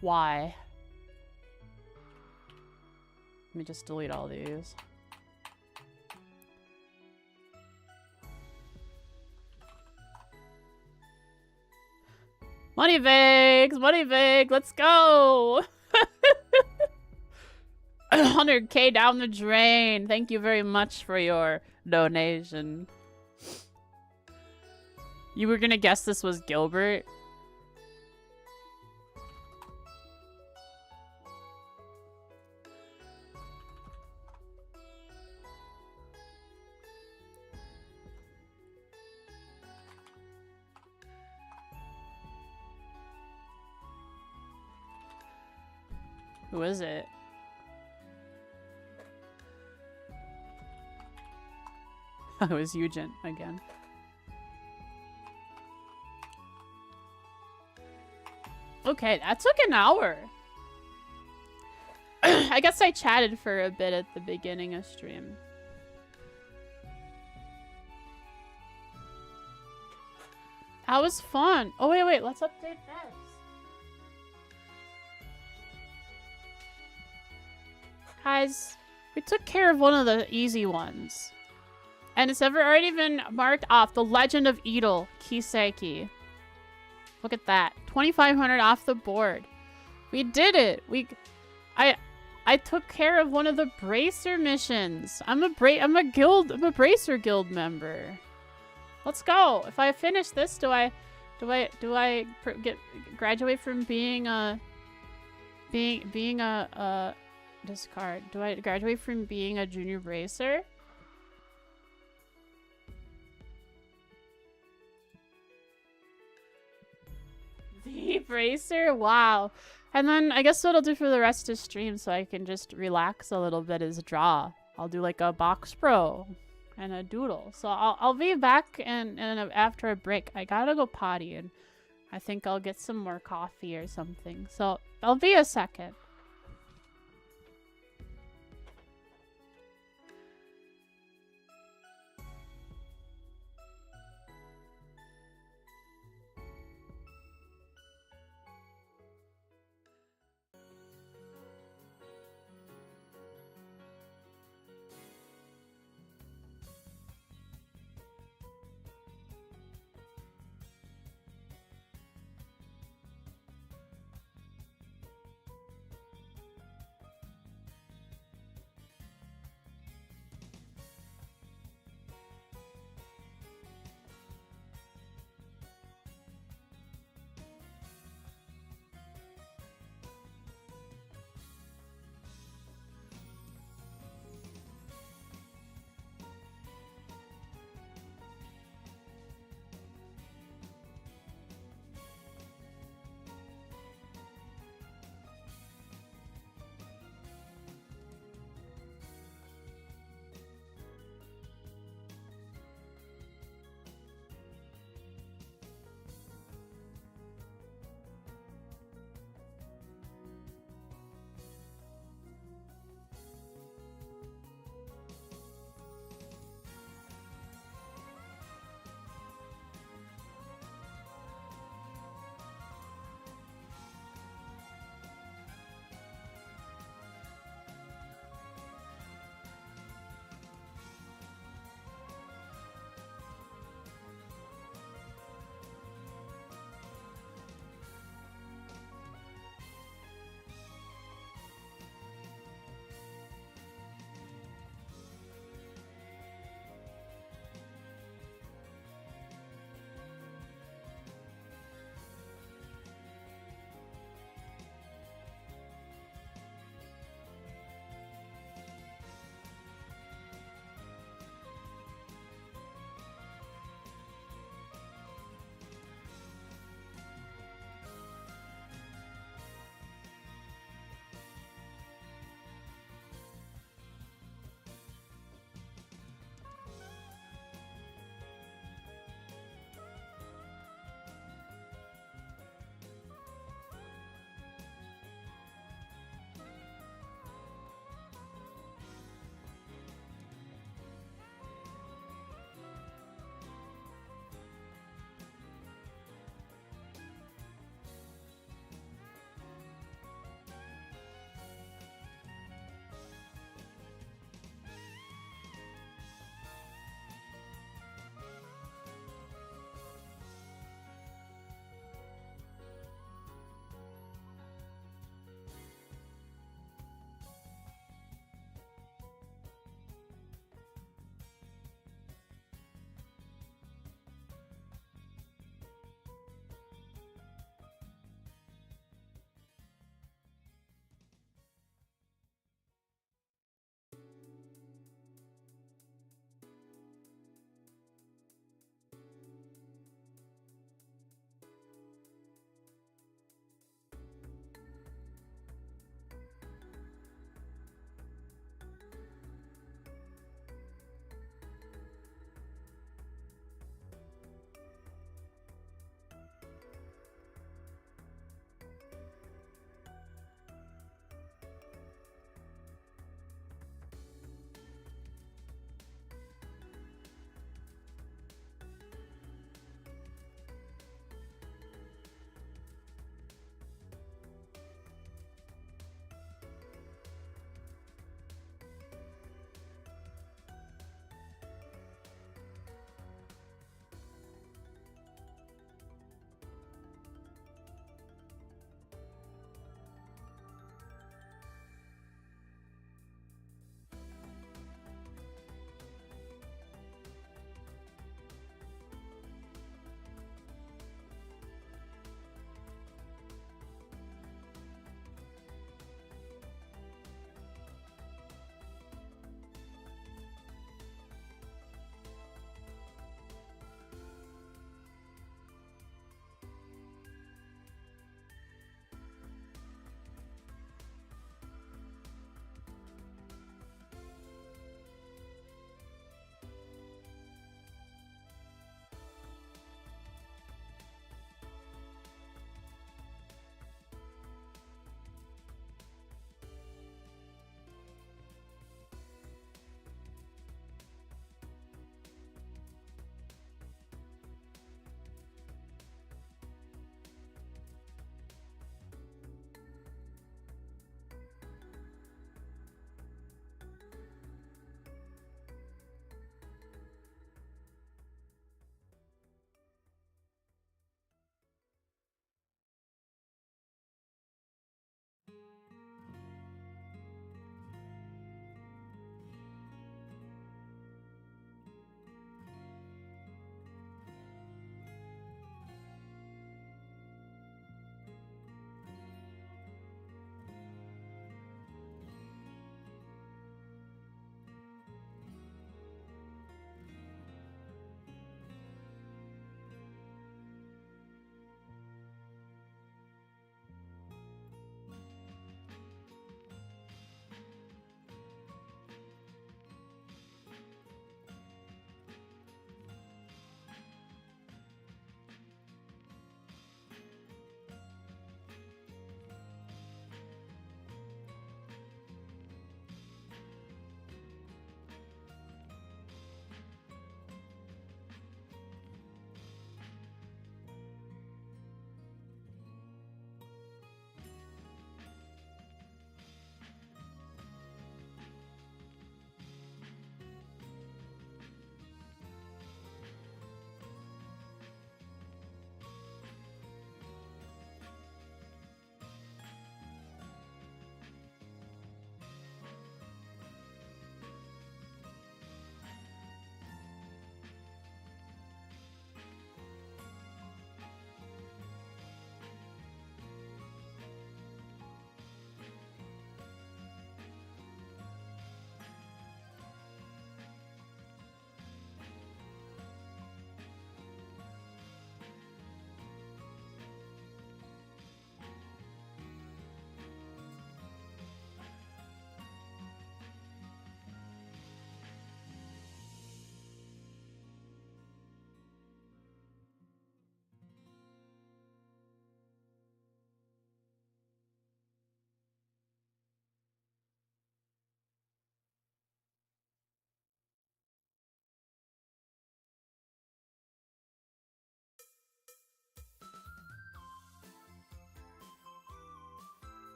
Why? Let me just delete all these. Money Vig! Let's go! 100k down the drain. Thank you very much for your donation. You were gonna guess this was Gilbert? Who is it? Oh, it was Eugen again. Okay, that took an hour. I guess I chatted for a bit at the beginning of stream. That was fun. Oh, wait, let's update this. Guys, we took care of one of the easy ones. And it's already been marked off. The Legend of Edel, Kiseki. Look at that. 2,500 off the board. We did it. I took care of one of the Bracer missions. I'm a Bracer Guild member. Let's go. If I finish this, do I graduate from being a discard? Do I graduate from being a junior bracer? The bracer? Wow. And then I guess what I'll do for the rest of stream so I can just relax a little bit is draw. I'll do like a box pro and a doodle. So I'll be back and after a break. I gotta go potty and I think I'll get some more coffee or something. So I'll be a second.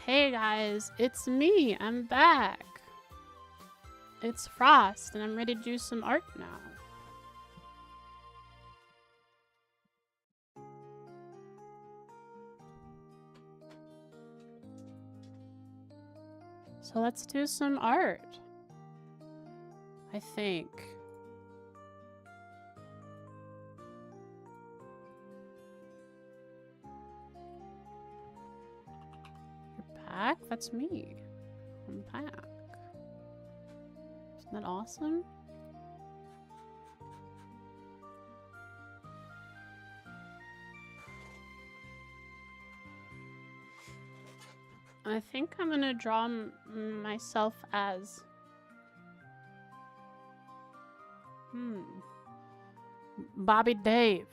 Hey guys, it's me. I'm back. It's Frost, and I'm ready to do some art now. So let's do some art. I think. You're back? That's me. I'm back. Isn't that awesome? I think I'm gonna draw myself as... Bobby Dave.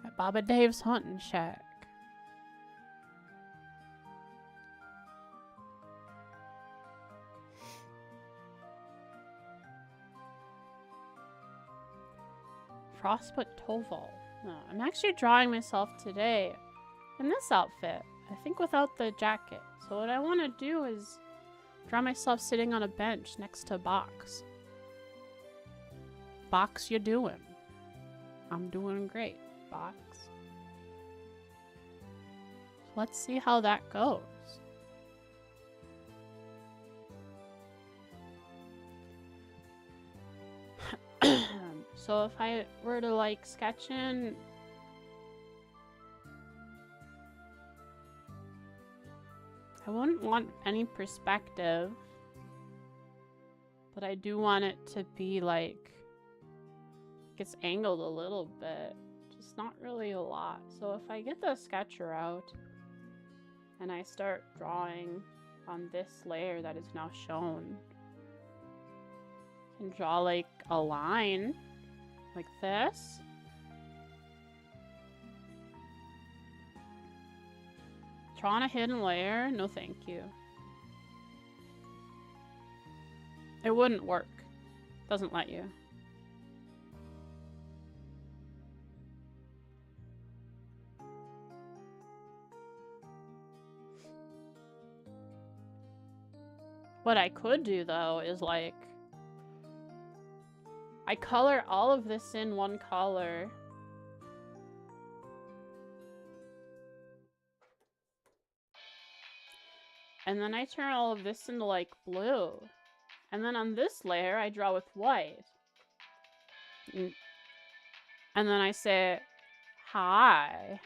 At Bobby Dave's hunting shack. Frostput Toval. No, I'm actually drawing myself today in this outfit. I think without the jacket. So what I want to do is draw myself sitting on a bench next to Box. Box, you doing? I'm doing great, Box. Let's see how that goes. So if I were to like sketch in I wouldn't want any perspective, but I do want it to be like it's angled a little bit, just not really a lot. So if I get the sketcher out and I start drawing on this layer that is now shown, I can draw like a line like this. Draw on a hidden layer? No thank you. It wouldn't work. Doesn't let you. What I could do though is like I color all of this in one color. And then I turn all of this into like blue. And then on this layer, I draw with white. And then I say, hi.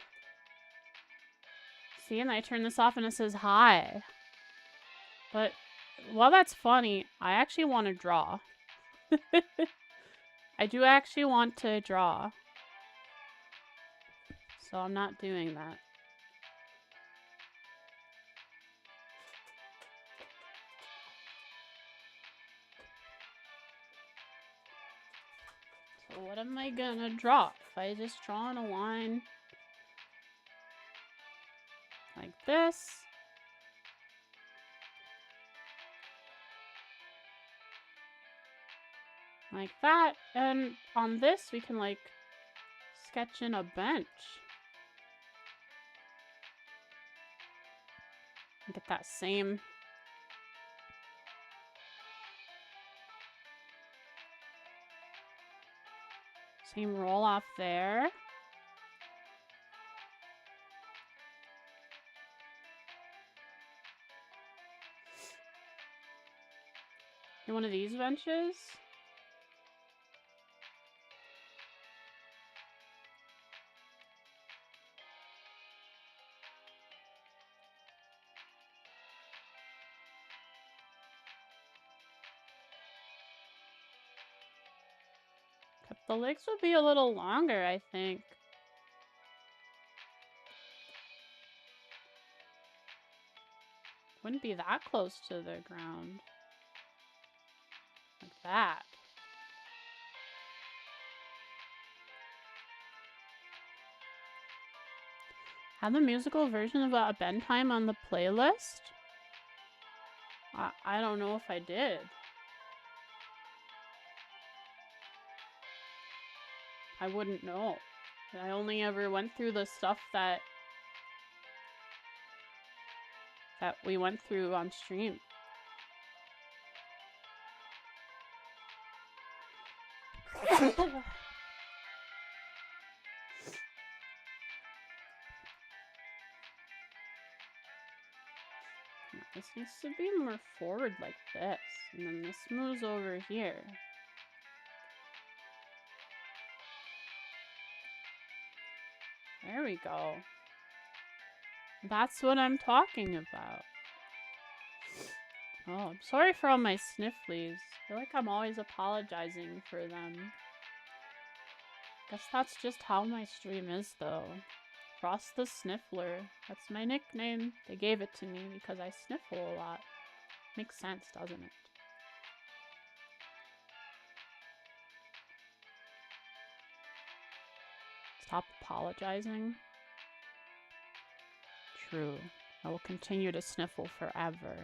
See, and I turn this off and it says hi. But while that's funny, I actually want to draw. I do actually want to draw. So I'm not doing that. So what am I gonna draw? If I just draw on a line like this. Like that. And on this, we can like sketch in a bench. Get that same roll off there. And one of these benches. The legs would be a little longer, I think. Wouldn't be that close to the ground. Like that. Have the musical version of A Bedtime on the playlist? I don't know if I did. I wouldn't know. I only ever went through the stuff that that we went through on stream. This needs to be more forward like this, and then this moves over here. There we go. That's what I'm talking about. Oh, I'm sorry for all my snifflies. I feel like I'm always apologizing for them. Guess that's just how my stream is, though. Frost the Sniffler. That's my nickname. They gave it to me because I sniffle a lot. Makes sense, doesn't it? Stop apologizing. True. I will continue to sniffle forever.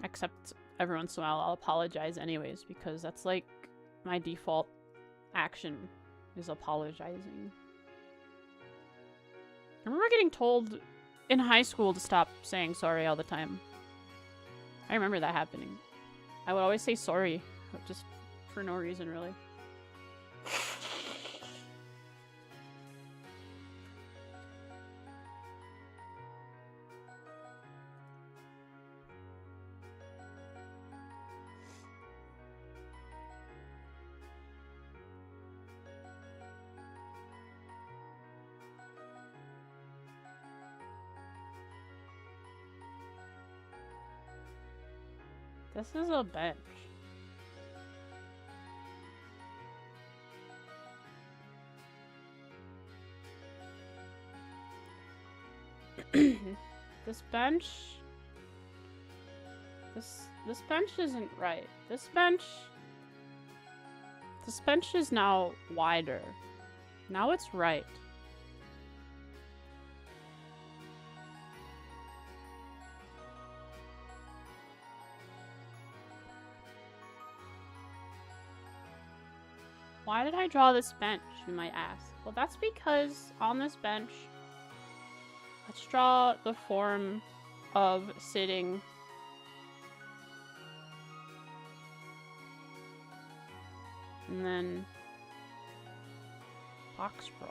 Except every once in a while I'll apologize anyways, because that's like my default action is apologizing. I remember getting told in high school to stop saying sorry all the time. I remember that happening. I would always say sorry, just for no reason, really. This is a bench. This bench... This bench isn't right. This bench is now wider. Now it's right. Why did I draw this bench, you might ask? Well, that's because on this bench, let's draw the form of sitting. And then box bro.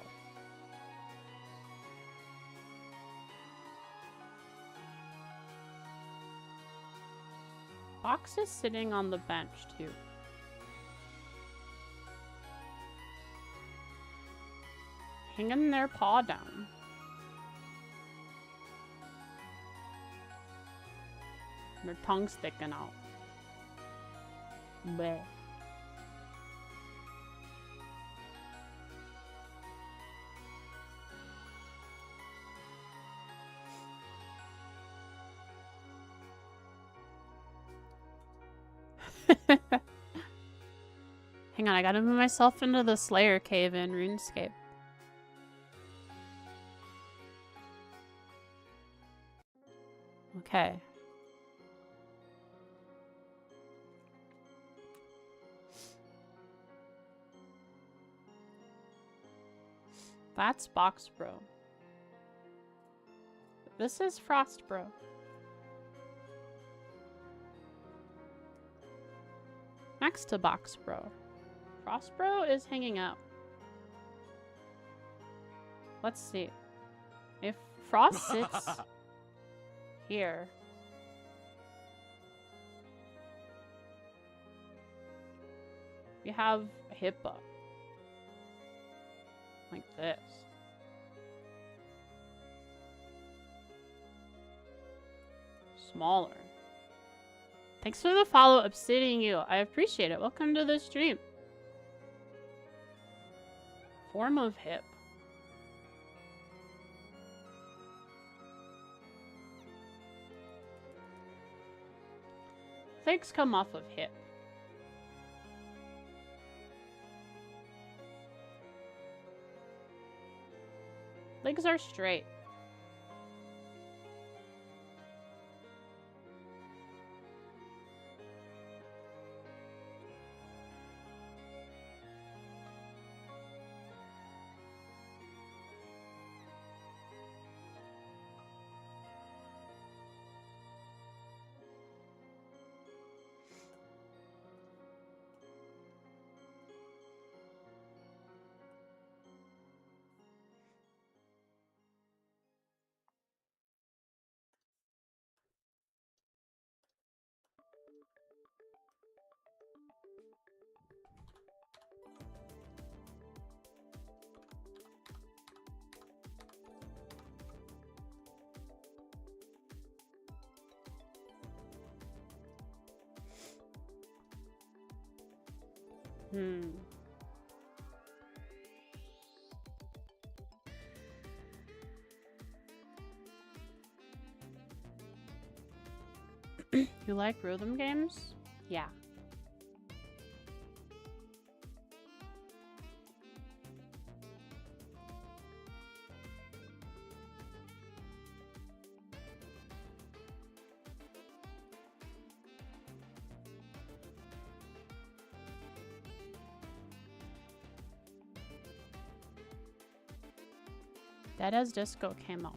Box is sitting on the bench too. Hanging their paw down. Their tongue sticking out. Bleh. Hang on, I gotta move myself into the Slayer cave in RuneScape. Okay. That's Box Bro. This is Frost Bro. Next to Box Bro. Frost Bro is hanging out. Let's see. If Frost sits here, we have a hippo. Like this. Smaller. Thanks for the follow, Obsidian You. I appreciate it. Welcome to the stream. Form of hip. Legs come off of hip. Legs are straight. You like rhythm games? Yeah. Dead as Disco came out.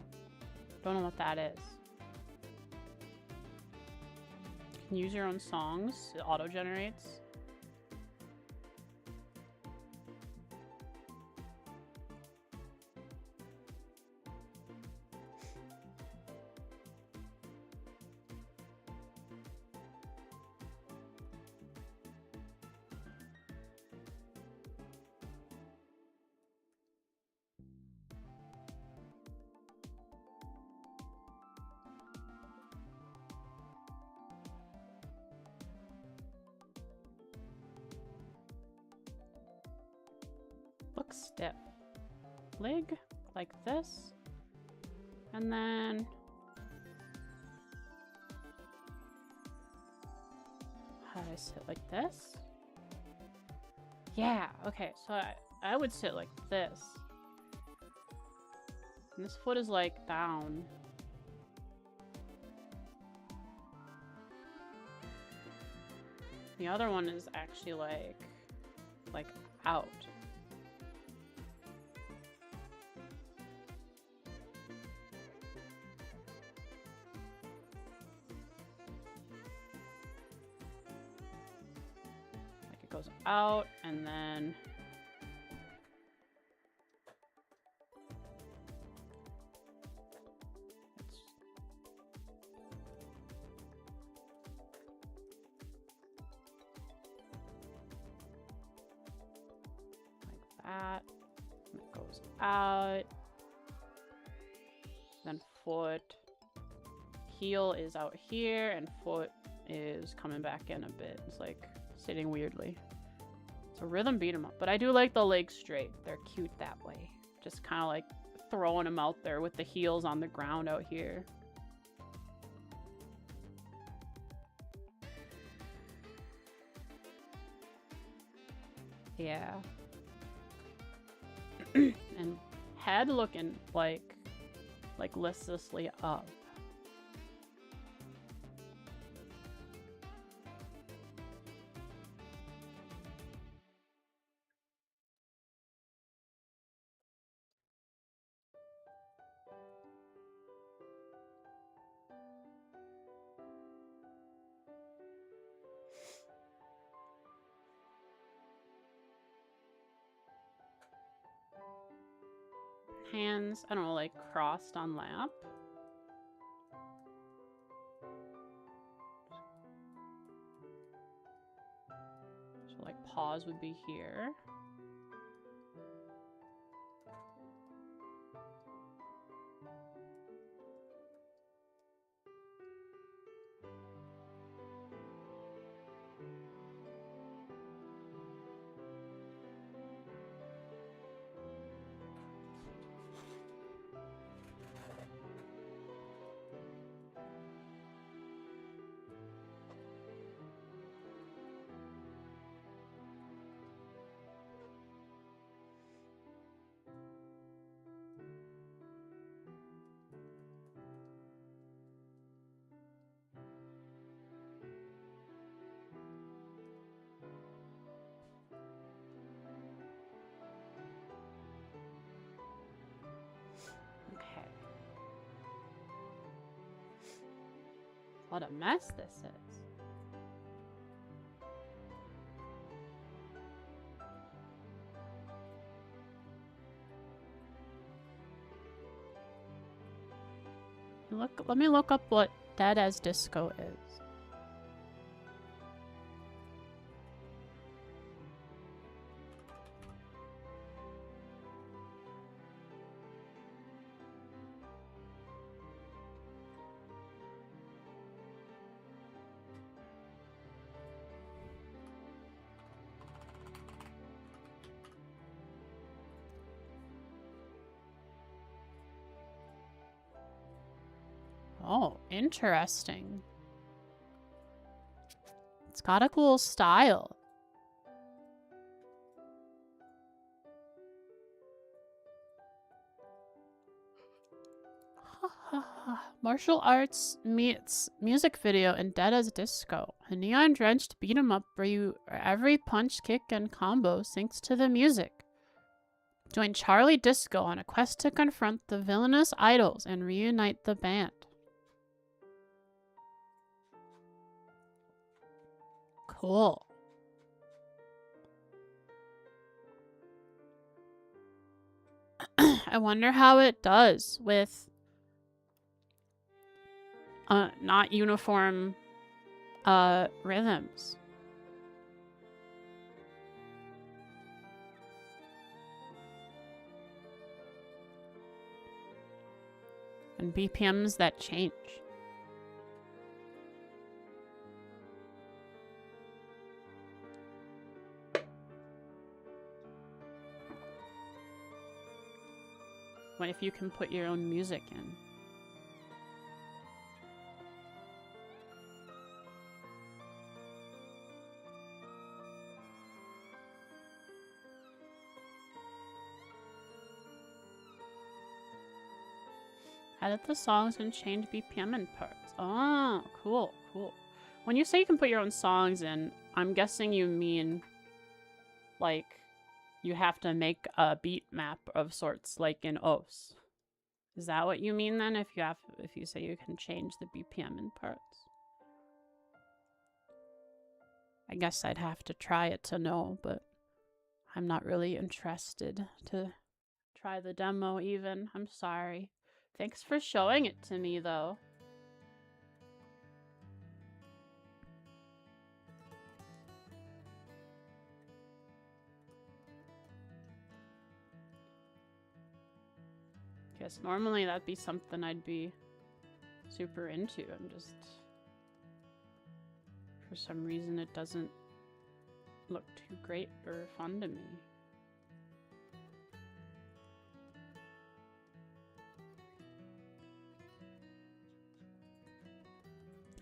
Don't know what that is. You can use your own songs. It auto-generates. Looks stiff. Leg like this. And then how do I sit like this? Yeah, okay, so I would sit like this. And this foot is like down. The other one is actually like out. Like it goes out and then that. And it goes out. Then foot. Heel is out here and foot is coming back in a bit. It's like sitting weirdly. It's a rhythm beat 'em up. But I do like the legs straight. They're cute that way. Just kind of like throwing them out there with the heels on the ground out here. Yeah. And head looking like listlessly up. Hands, I don't know, like crossed on lap. So like paws would be here. Okay. What a mess this is. Let me look up what Dead as Disco is. Oh, interesting. It's got a cool style. Martial arts meets music video in Dead as Disco. A neon-drenched beat-em-up where every punch, kick, and combo syncs to the music. Join Charlie Disco on a quest to confront the villainous idols and reunite the band. Cool. I wonder how it does with not uniform rhythms. And BPMs that change. What if you can put your own music in? Edit the songs and change BPM in parts. Oh, cool, cool. When you say you can put your own songs in, I'm guessing you mean, like, you have to make a beat map of sorts, like in OS. Is that what you mean then? If you say you can change the BPM in parts? I guess I'd have to try it to know, but I'm not really interested to try the demo even. I'm sorry. Thanks for showing it to me, though. Guess normally that'd be something I'd be super into. I'm just... For some reason, it doesn't look too great or fun to me.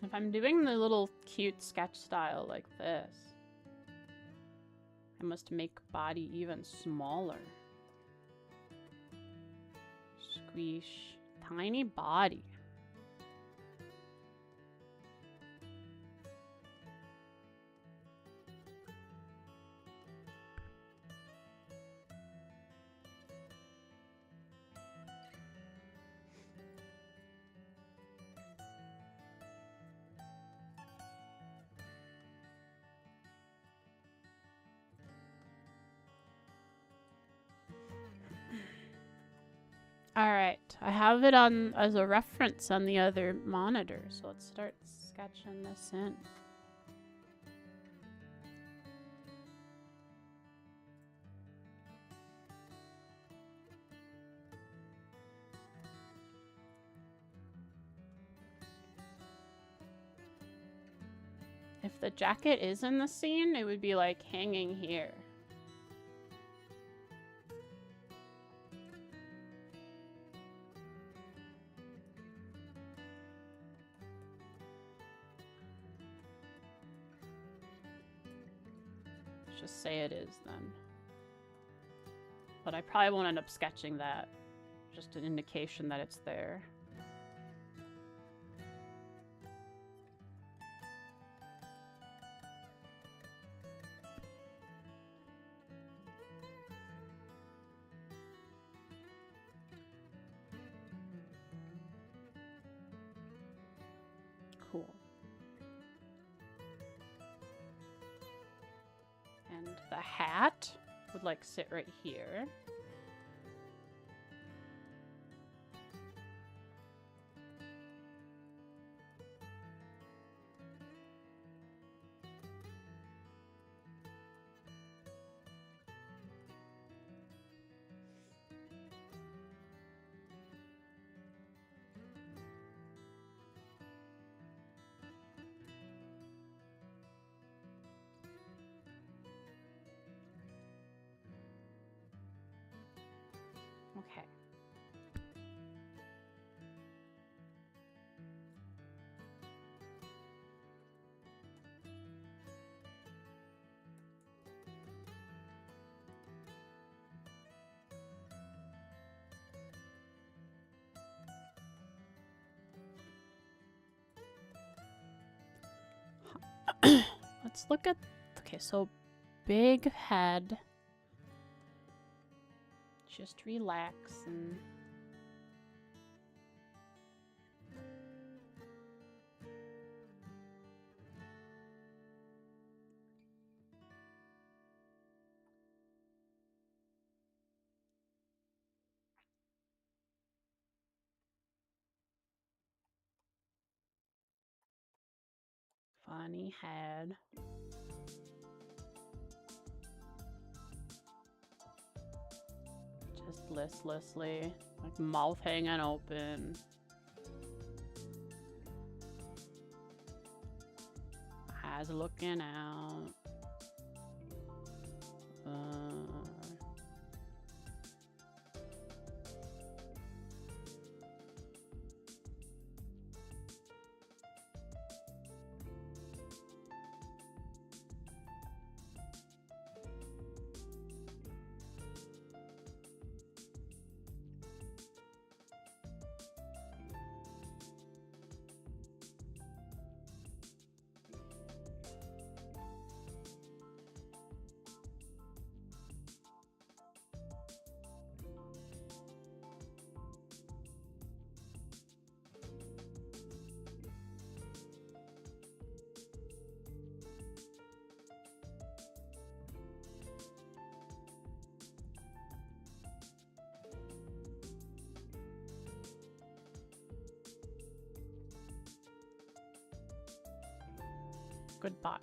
If I'm doing the little cute sketch style like this, I must make body even smaller. Squeesh. Tiny body. Alright, I have it on as a reference on the other monitor, so let's start sketching this in. If the jacket is in the scene, it would be like hanging here. Just say it is then. But I probably won't end up sketching that. Just an indication that it's there. Cool. And the hat would like sit right here. Let's look at... Okay, so big head. Just relax and... Funny head. Just listlessly, like mouth hanging open. Eyes looking out. Goodbye.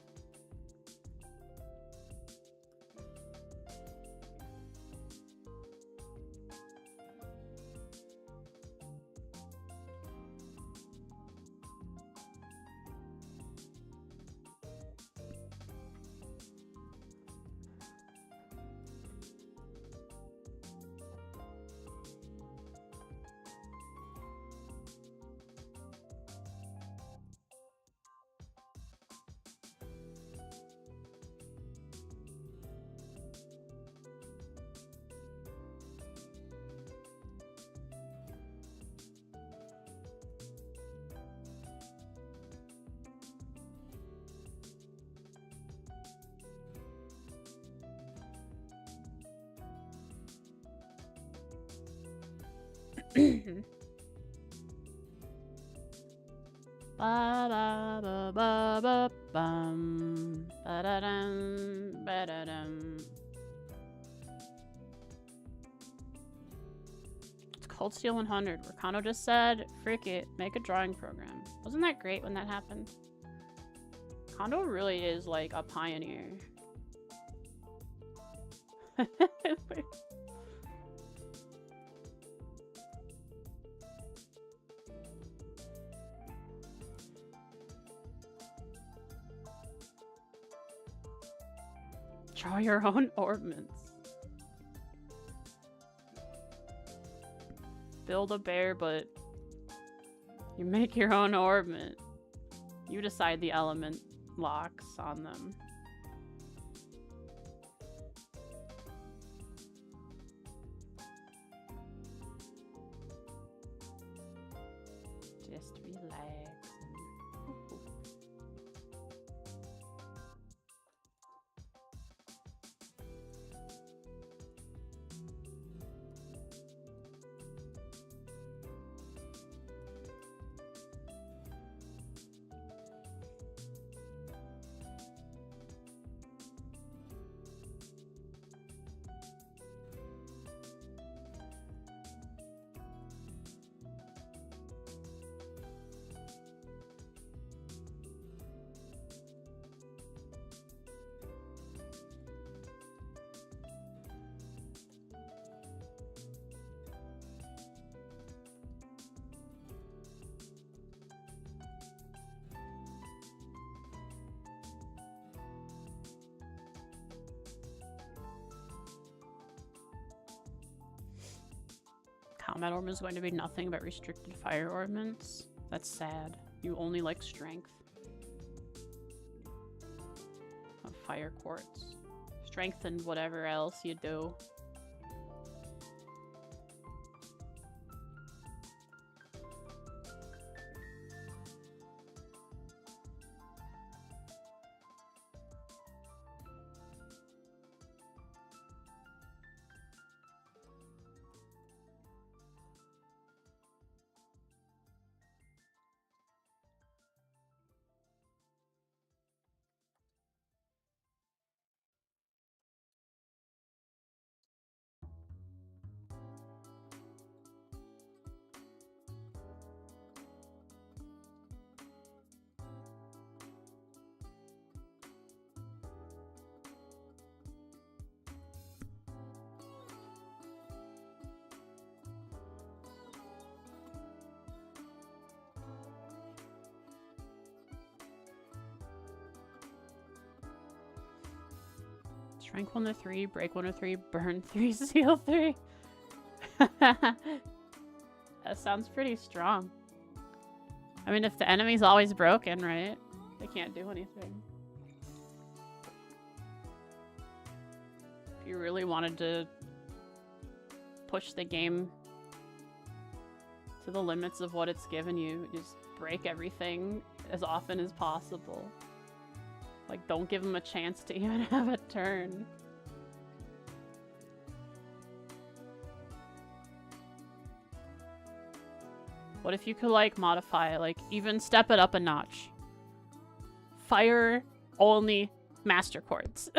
Ba ba ba ba ba bum ba da dum ba da dum. It's Cold Steel 100. Rakano just said, "Frick it, make a drawing program." Wasn't that great when that happened? Kondo really is like a pioneer. Draw your own ornaments. Build a bear, but you make your own ornament. You decide the element locks on them. Just relax. Combat ornament is going to be nothing but restricted fire ornaments. That's sad. You only like strength. Fire quartz. Strength and whatever else you do. Strength 1 to 3, break 1 to 3, burn 3, seal 3. That sounds pretty strong. I mean, if the enemy's always broken, right? They can't do anything. If you really wanted to push the game to the limits of what it's given you, just break everything as often as possible. Like, don't give them a chance to even have a turn. What if you could, like, modify, like, even step it up a notch? Fire only master quartz.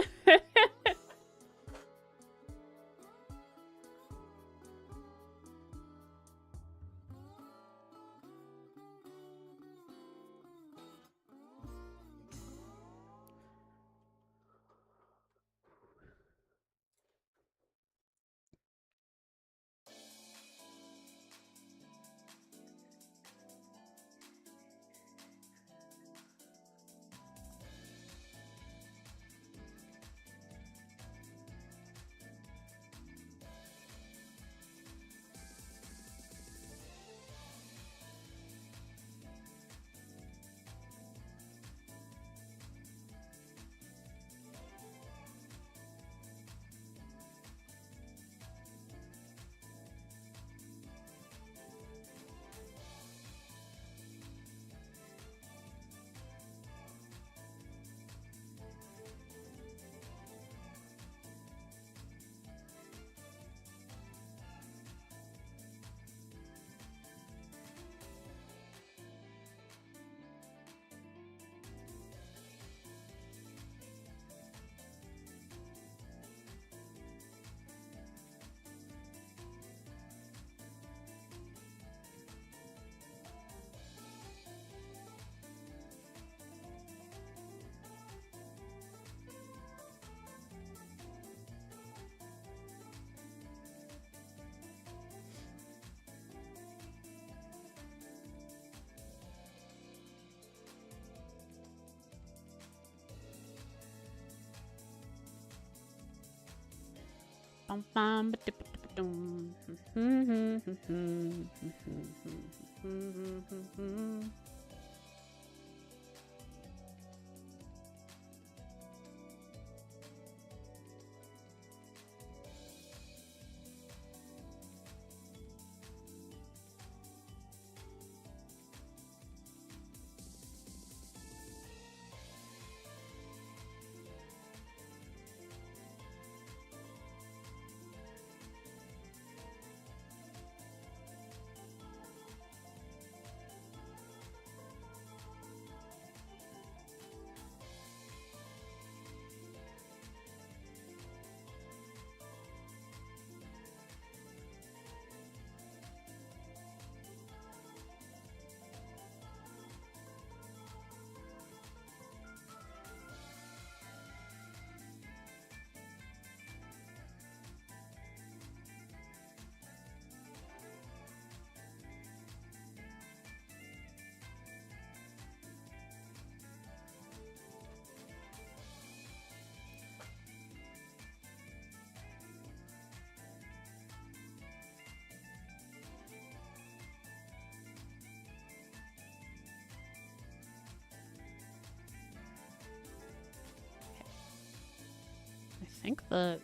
I think the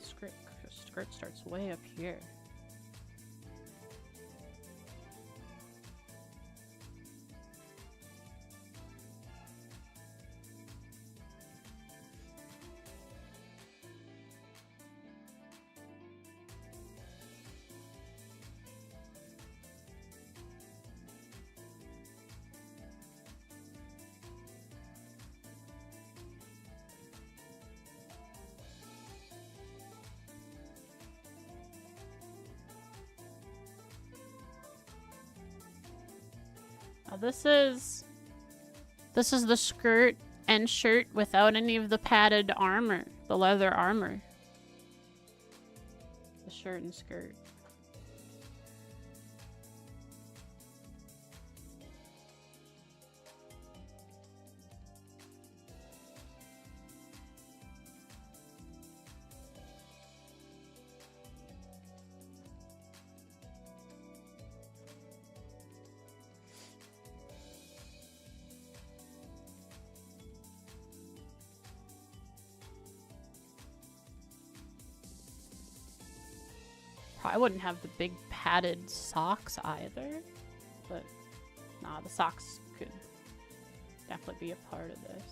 skirt starts way up here. Now this is the skirt and shirt without any of the padded armor, the leather armor. The shirt and skirt. probably wouldn't have the big padded socks either. But, nah, the socks could definitely be a part of this.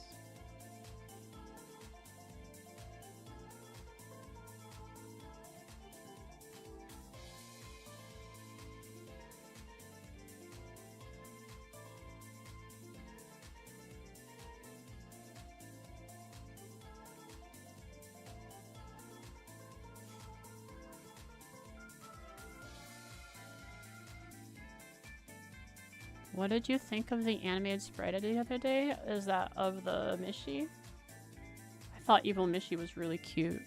What did you think of the animated sprite the other day? Is that of the Mishi? I thought Evil Mishi was really cute.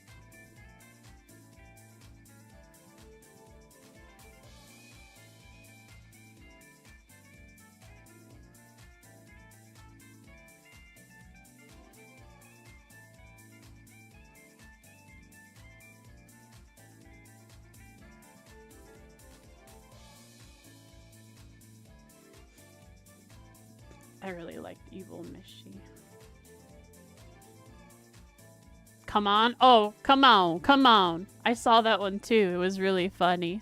I really liked Evil Mishi. Come on. Oh, come on. Come on. I saw that one too. It was really funny.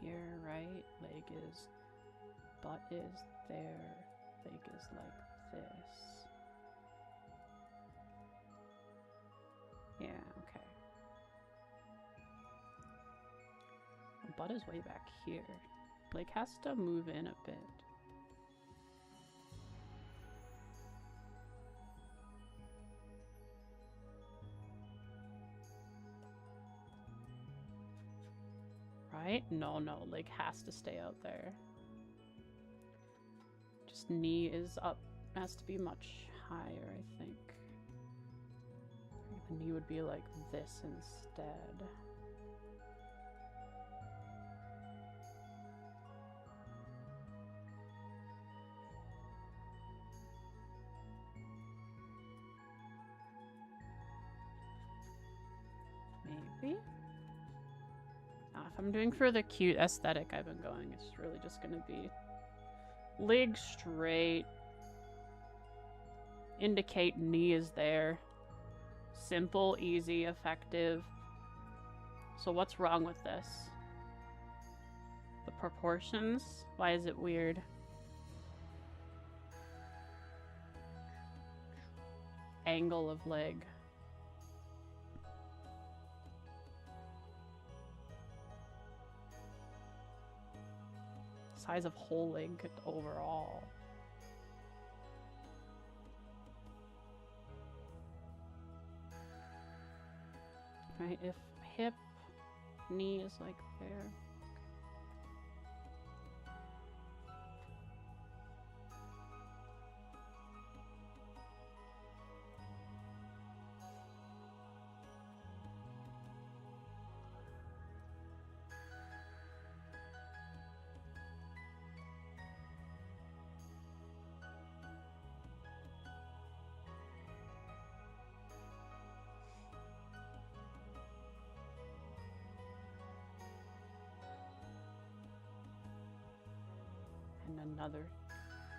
Here, right? Leg is, butt is there, leg is like this. Yeah, okay. Butt is way back here. Leg has to move in a bit. Right? No, leg has to stay out there. Just knee is up. Has to be much higher, I think. The knee would be like this instead. Maybe? If I'm doing for the cute aesthetic I've been going, it's really just gonna be leg straight. Indicate knee is there. Simple, easy, effective. So what's wrong with this? The proportions? Why is it weird? Angle of leg. Size of whole leg overall. Right, if hip, knee is like there. And another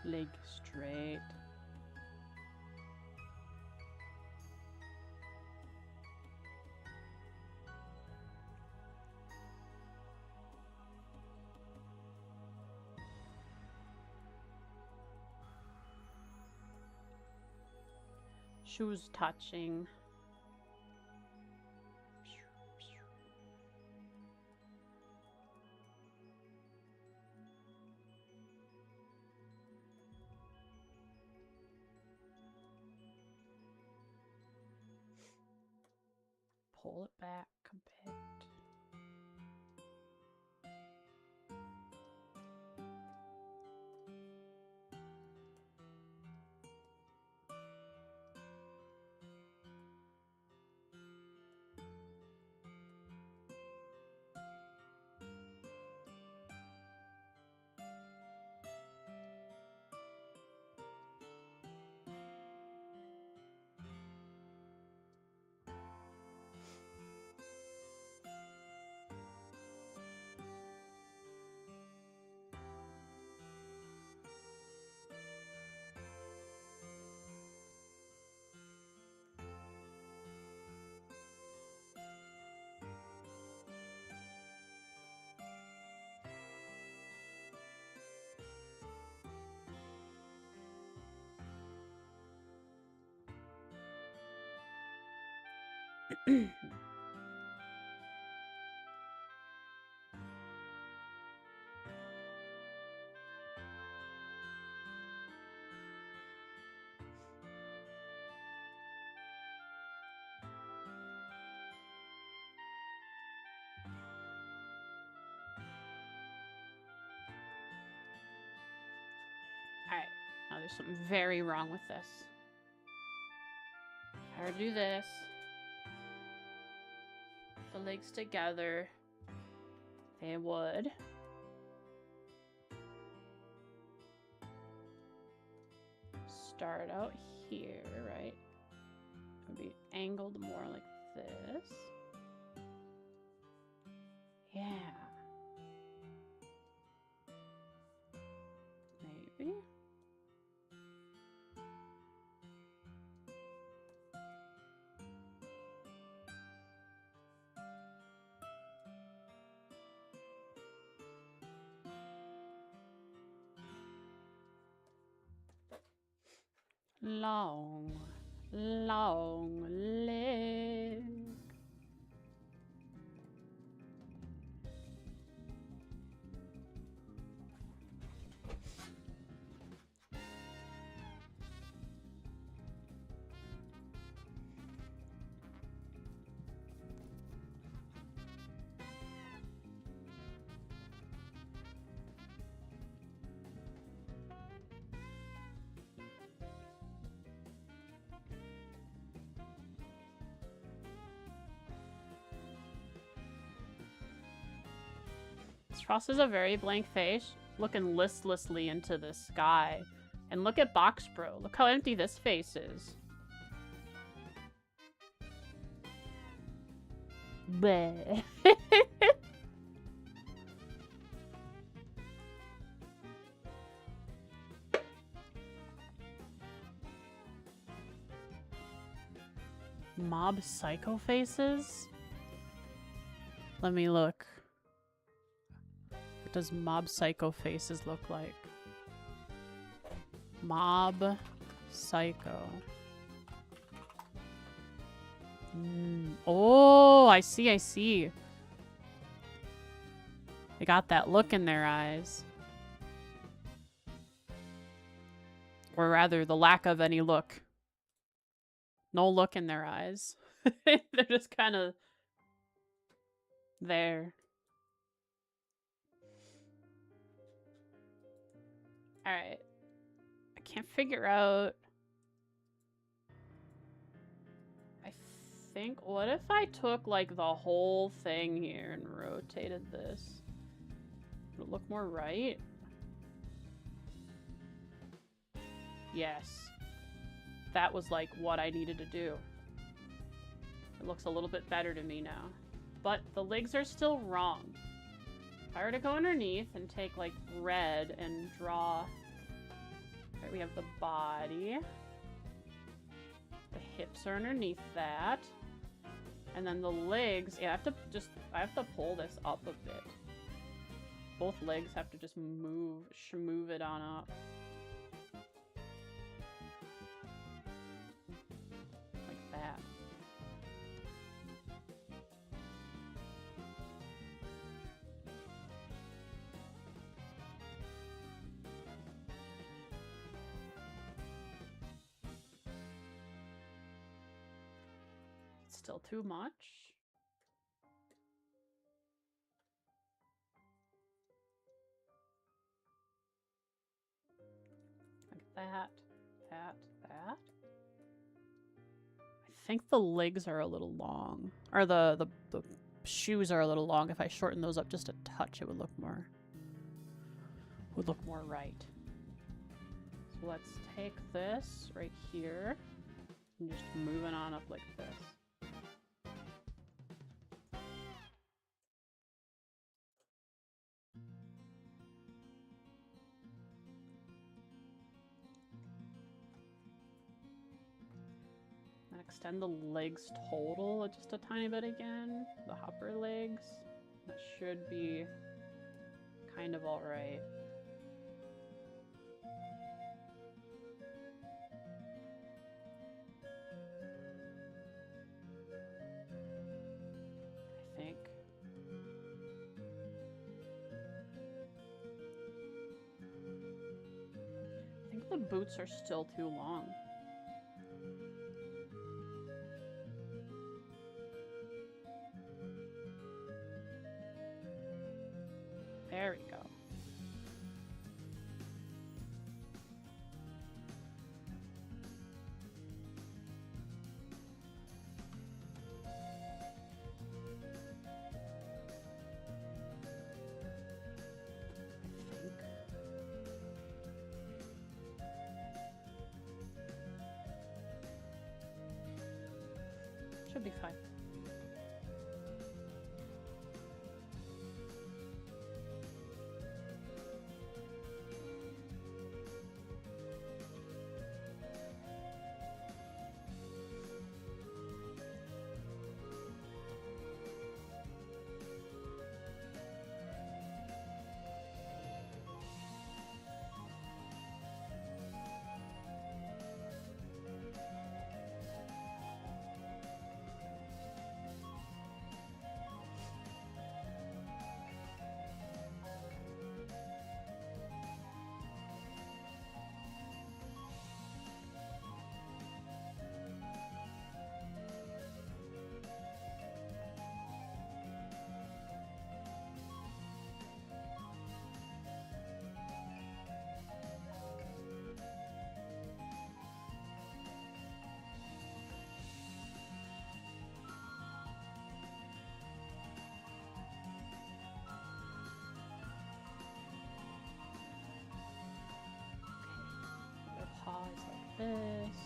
leg straight. Shoes touching. pull it back a bit. Alright, now there's something very wrong with this. How to do this. The legs together. They would. Start out here, right? It would be angled more like this. Yeah. Maybe. Long, long leg. Frost is a very blank face, looking listlessly into the sky. And look at Box Bro. Look how empty this face is. Bleh. Mob Psycho faces? Let me look. What does Mob Psycho faces look like? Mob Psycho. Oh, I see, I see. They got that look in their eyes. Or rather, the lack of any look. No look in their eyes. They're just kind of there. Alright. I can't figure out... I think... What if I took, like, the whole thing here and rotated this? Would it look more right? Yes. That was, like, what I needed to do. It looks a little bit better to me now. But the legs are still wrong. If I were to go underneath and take, like, red and draw... Right, we have the body. The hips are underneath that. And then the legs... Yeah, I have to pull this up a bit. Both legs have to just move it on up. Like that. Still too much? that. I think the legs are a little long. Or the shoes are a little long. If I shorten those up just a touch, it would look more right. So let's take this right here and just move it on up like this. And extend the legs total just a tiny bit again. The upper legs. That should be kind of all right. I think. I think the boots are still too long. There we go. Should be fine. Paws like this.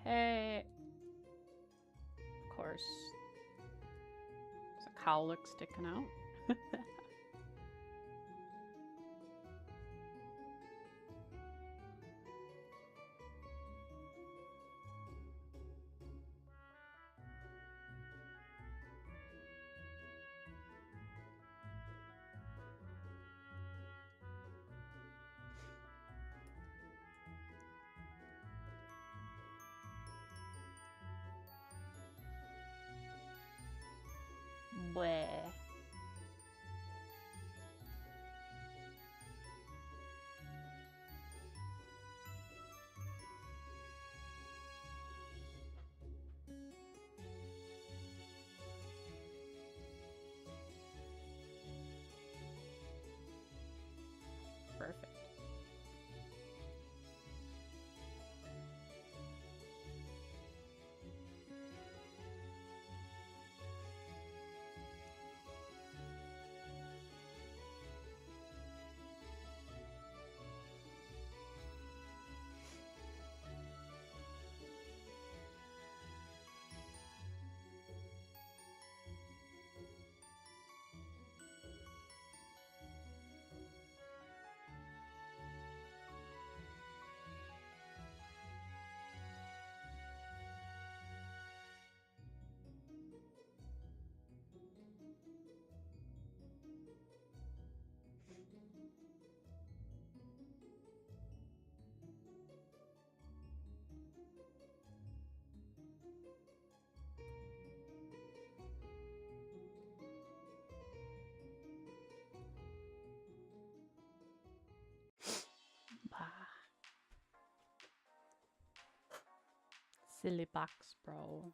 Okay. Of course. There's a cowlick sticking out. Bleh. Perfect. Silly bugs, bro.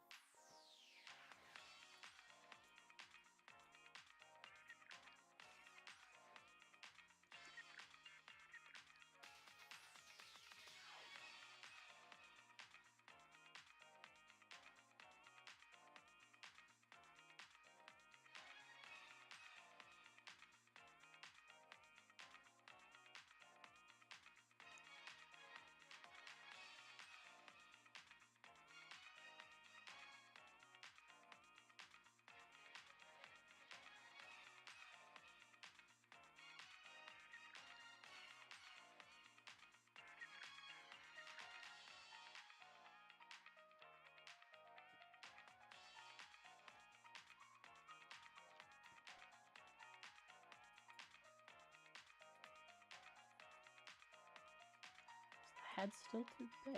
Head's still too big.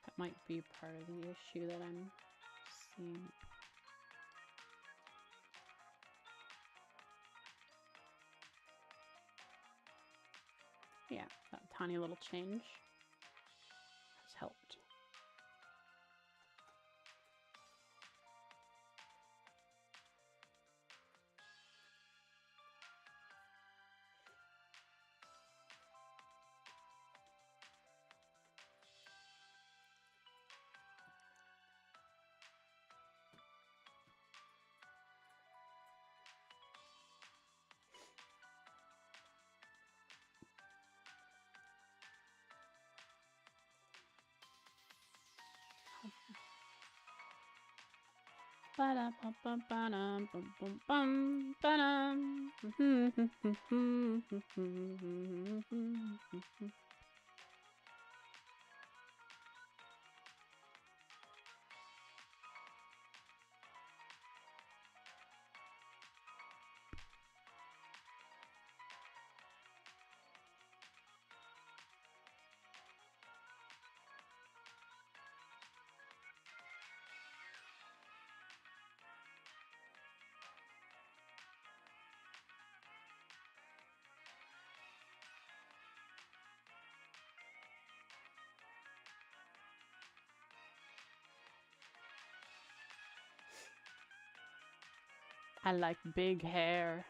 That might be part of the issue that I'm seeing. Yeah, that tiny little change has helped. I like big hair.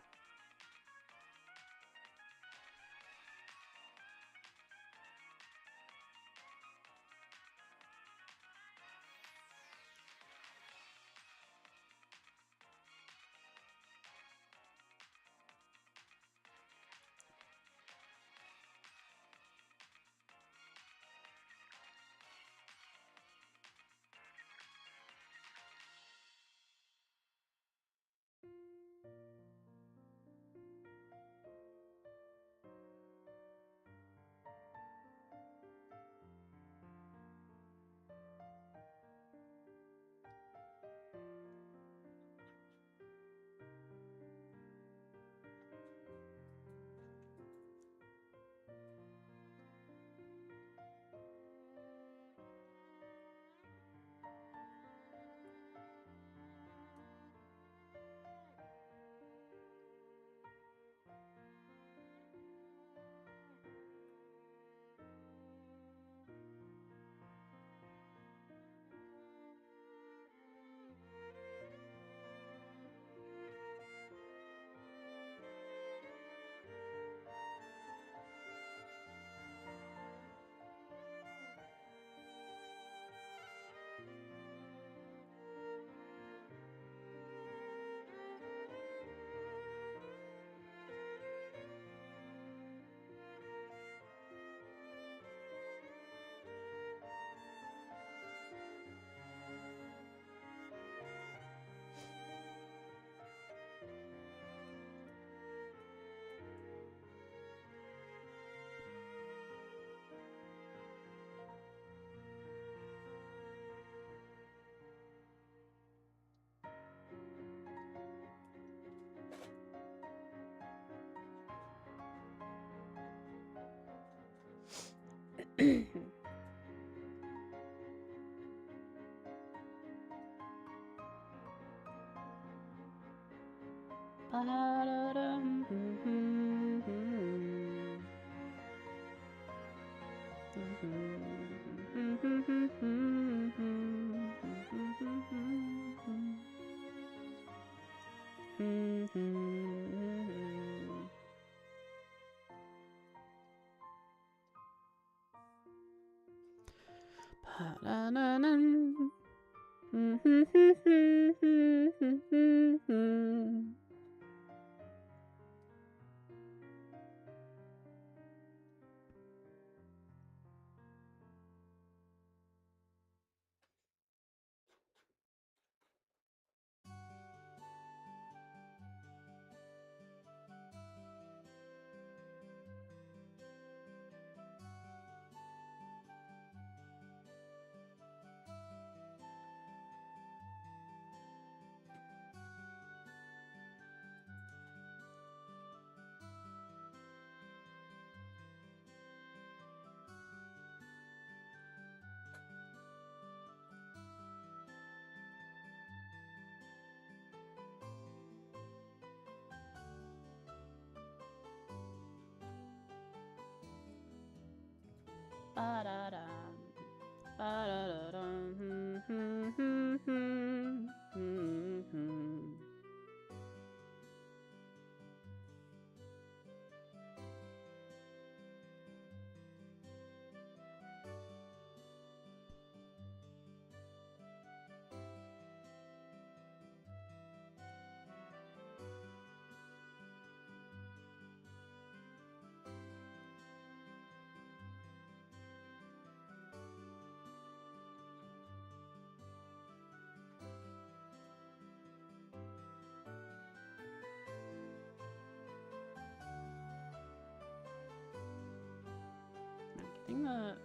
Getting the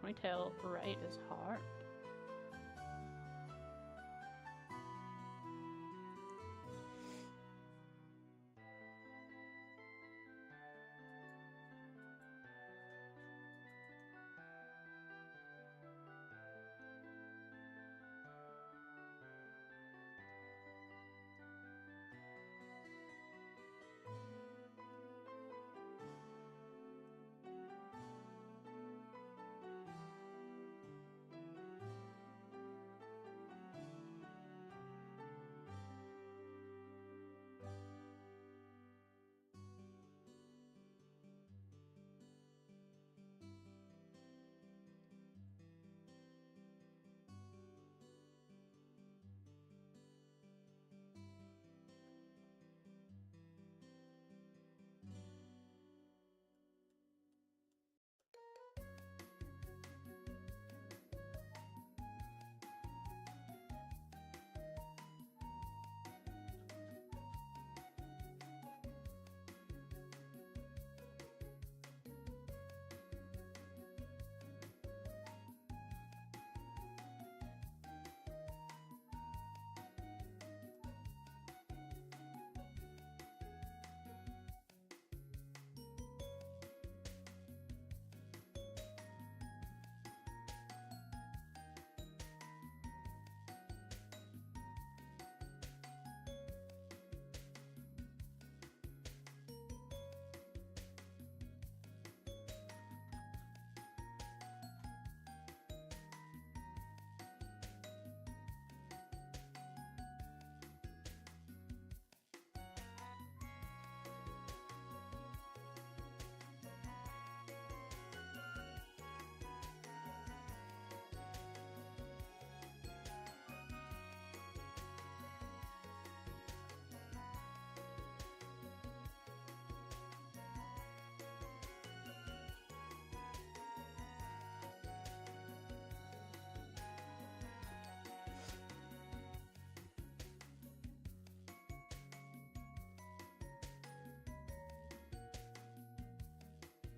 ponytail right is hard.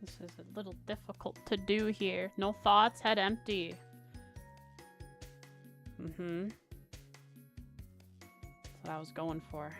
This is a little difficult to do here. No thoughts, head empty. That's what I was going for.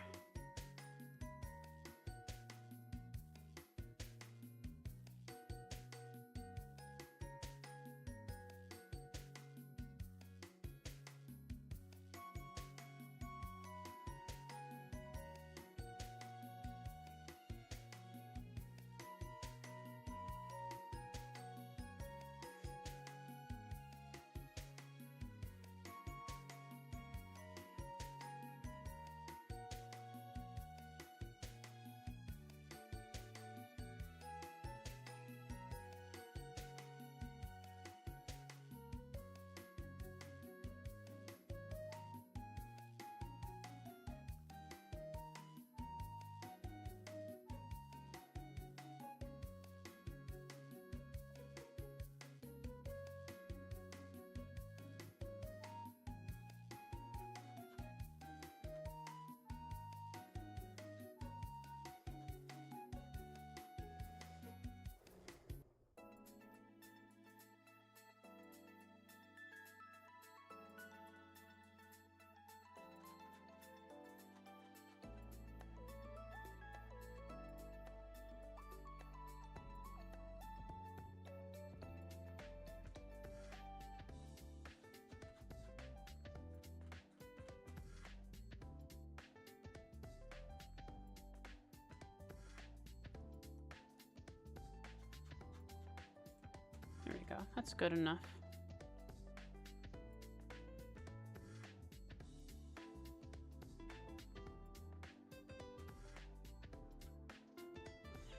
go. That's good enough.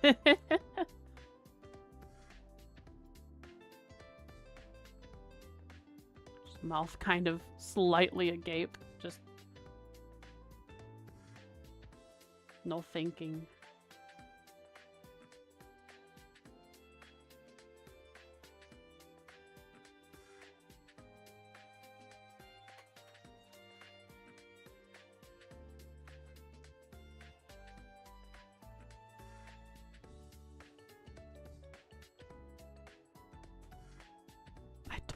Just mouth kind of slightly agape. Just no thinking.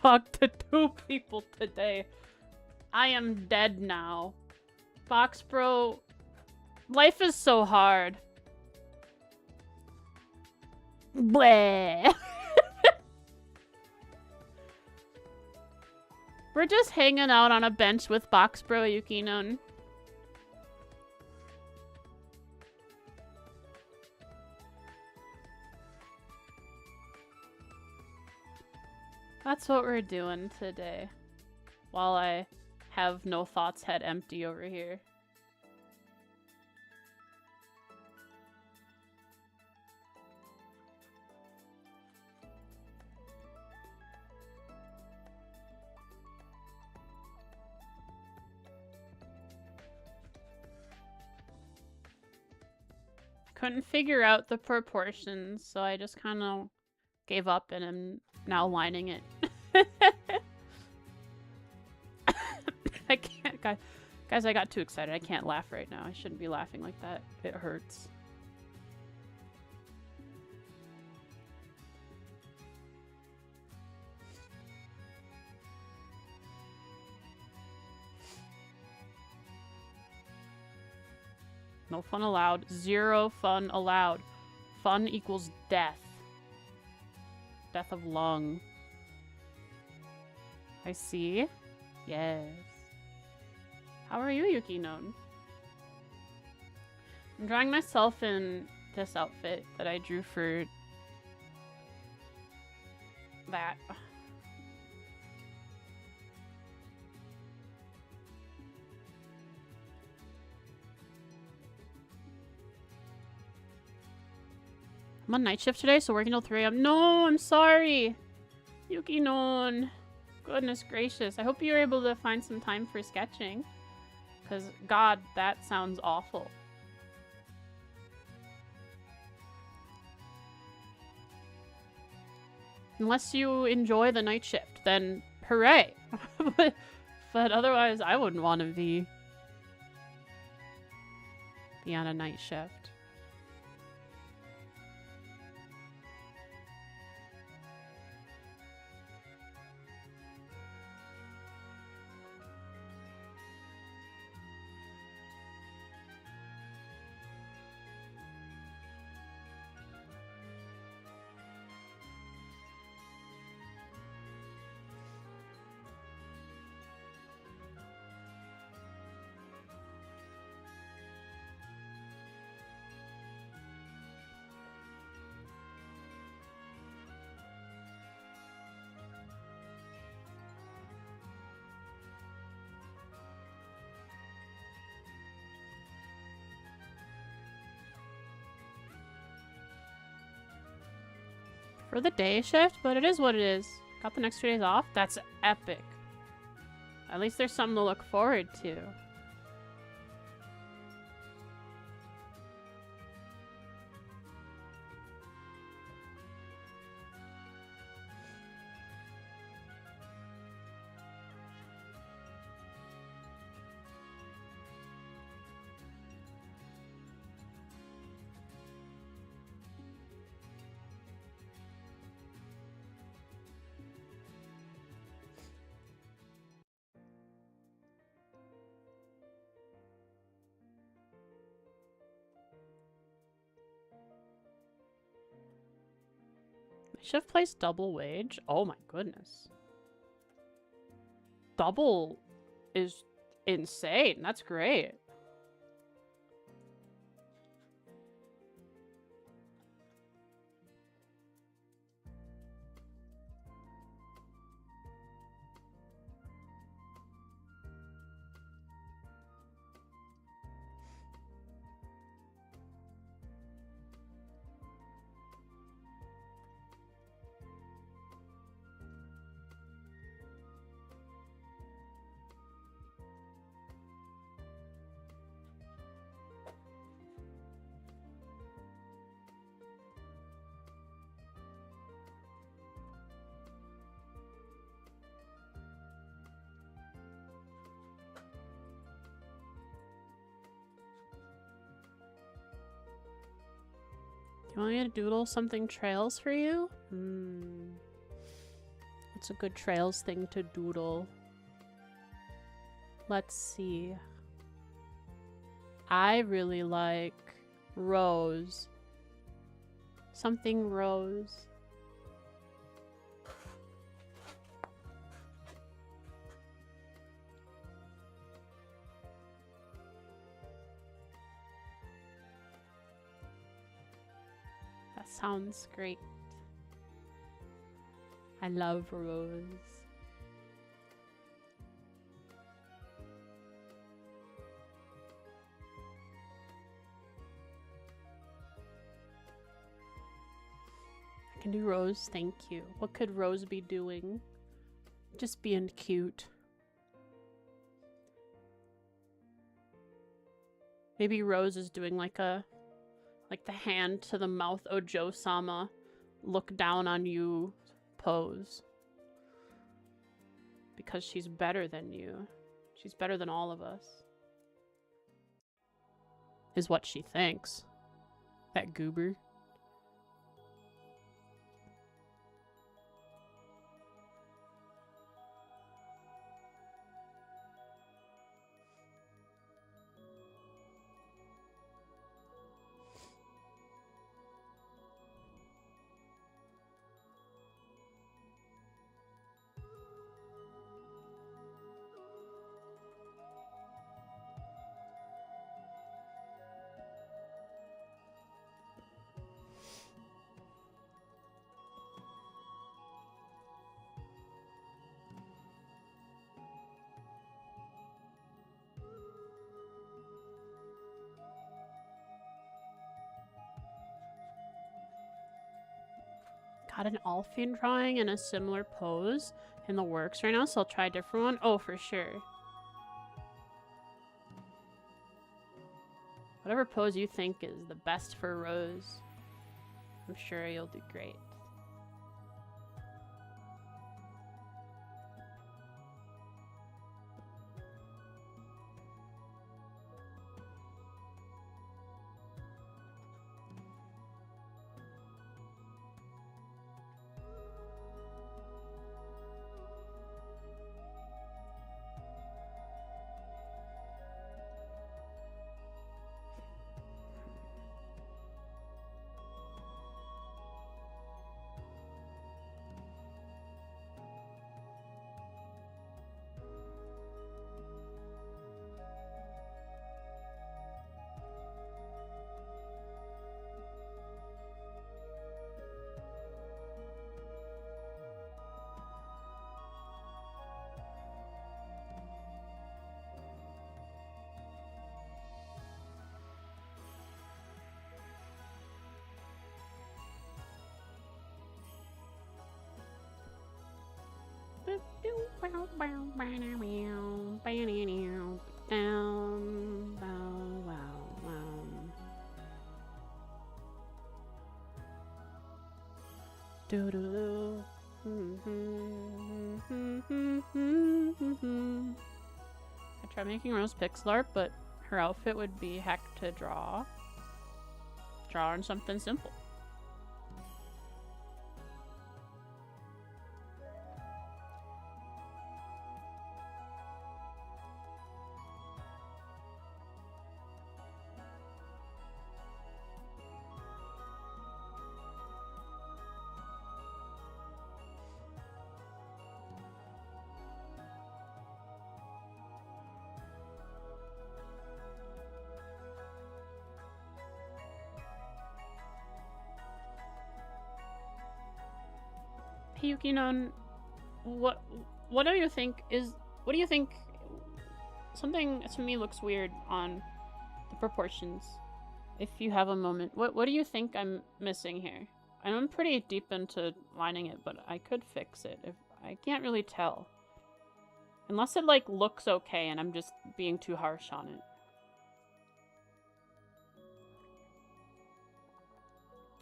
Talked to 2 people today. I am dead now. Box Bro, life is so hard. Bleh. We're just hanging out on a bench with Box Bro Yukinon. That's what we're doing today. While I have no thoughts head empty over here. Couldn't figure out the proportions, so I just kind of gave up and am now lining it. I can't, guys, I got too excited. I can't laugh right now. I shouldn't be laughing like that. It hurts. No fun allowed. 0 fun allowed. Fun equals death. Death of lung. I see. Yes. How are you, Yukinon? I'm drawing myself in this outfit that I drew for that. I'm on night shift today, so working till 3 a.m. No, I'm sorry. Yukinon. Goodness gracious. I hope you're able to find some time for sketching. Because, God, that sounds awful. Unless you enjoy the night shift, then hooray. but otherwise, I wouldn't want to be on a night shift. For the day shift, but it is what it is. Got the next 2 days off? That's epic. At least there's something to look forward to. Shift plays double wage? Oh my goodness. Double is insane. That's great. Do you want me to doodle something trails for you? What's a good trails thing to doodle? Let's see. I really like rose. Something rose. That sounds great. I love rose. I can do rose, thank you. What could Rose be doing? Just being cute. Maybe Rose is doing like the hand to the mouth Ojo-sama look down on you pose. Because she's better than you. She's better than all of us. Is what she thinks. That goober. Got an Alfine drawing in a similar pose in the works right now, so I'll try a different one. Oh, for sure. Whatever pose you think is the best for Rose, I'm sure you'll do great. I tried making Rose pixel art, but her outfit would be heck to draw. Draw on something simple. Hey Yukinon, what do you think something to me looks weird on the proportions? If you have a moment, what do you think I'm missing here? I'm pretty deep into lining it, but I could fix it. If I can't really tell. Unless it like looks okay and I'm just being too harsh on it.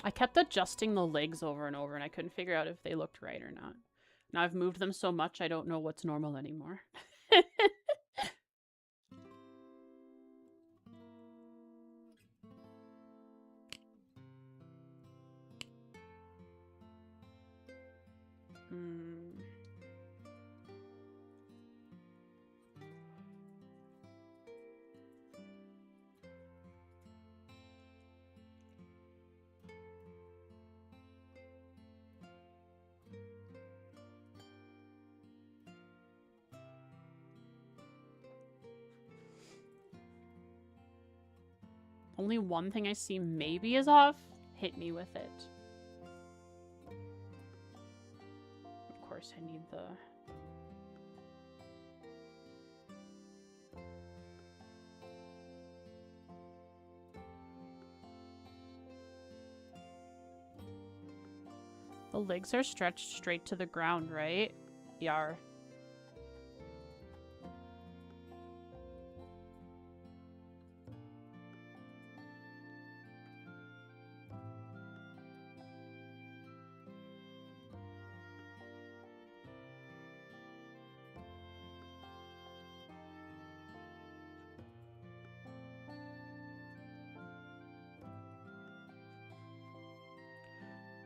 I kept adjusting the legs over and over and I couldn't figure out if they looked right or not. Now I've moved them so much I don't know what's normal anymore. Only one thing I see maybe is off. Hit me with it. Of course, I need the... The legs are stretched straight to the ground, right? Yar.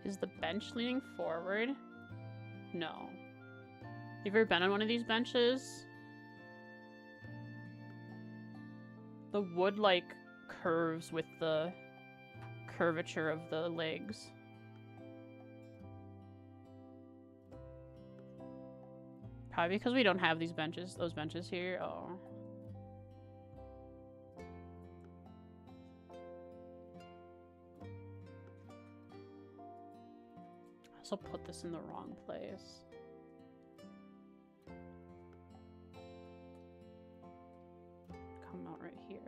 Is the bench leaning forward? No. You ever been on one of these benches? The wood, like, curves with the curvature of the legs. Probably because we don't have these benches, those benches here. Oh. I also put this in the wrong place. Come out right here.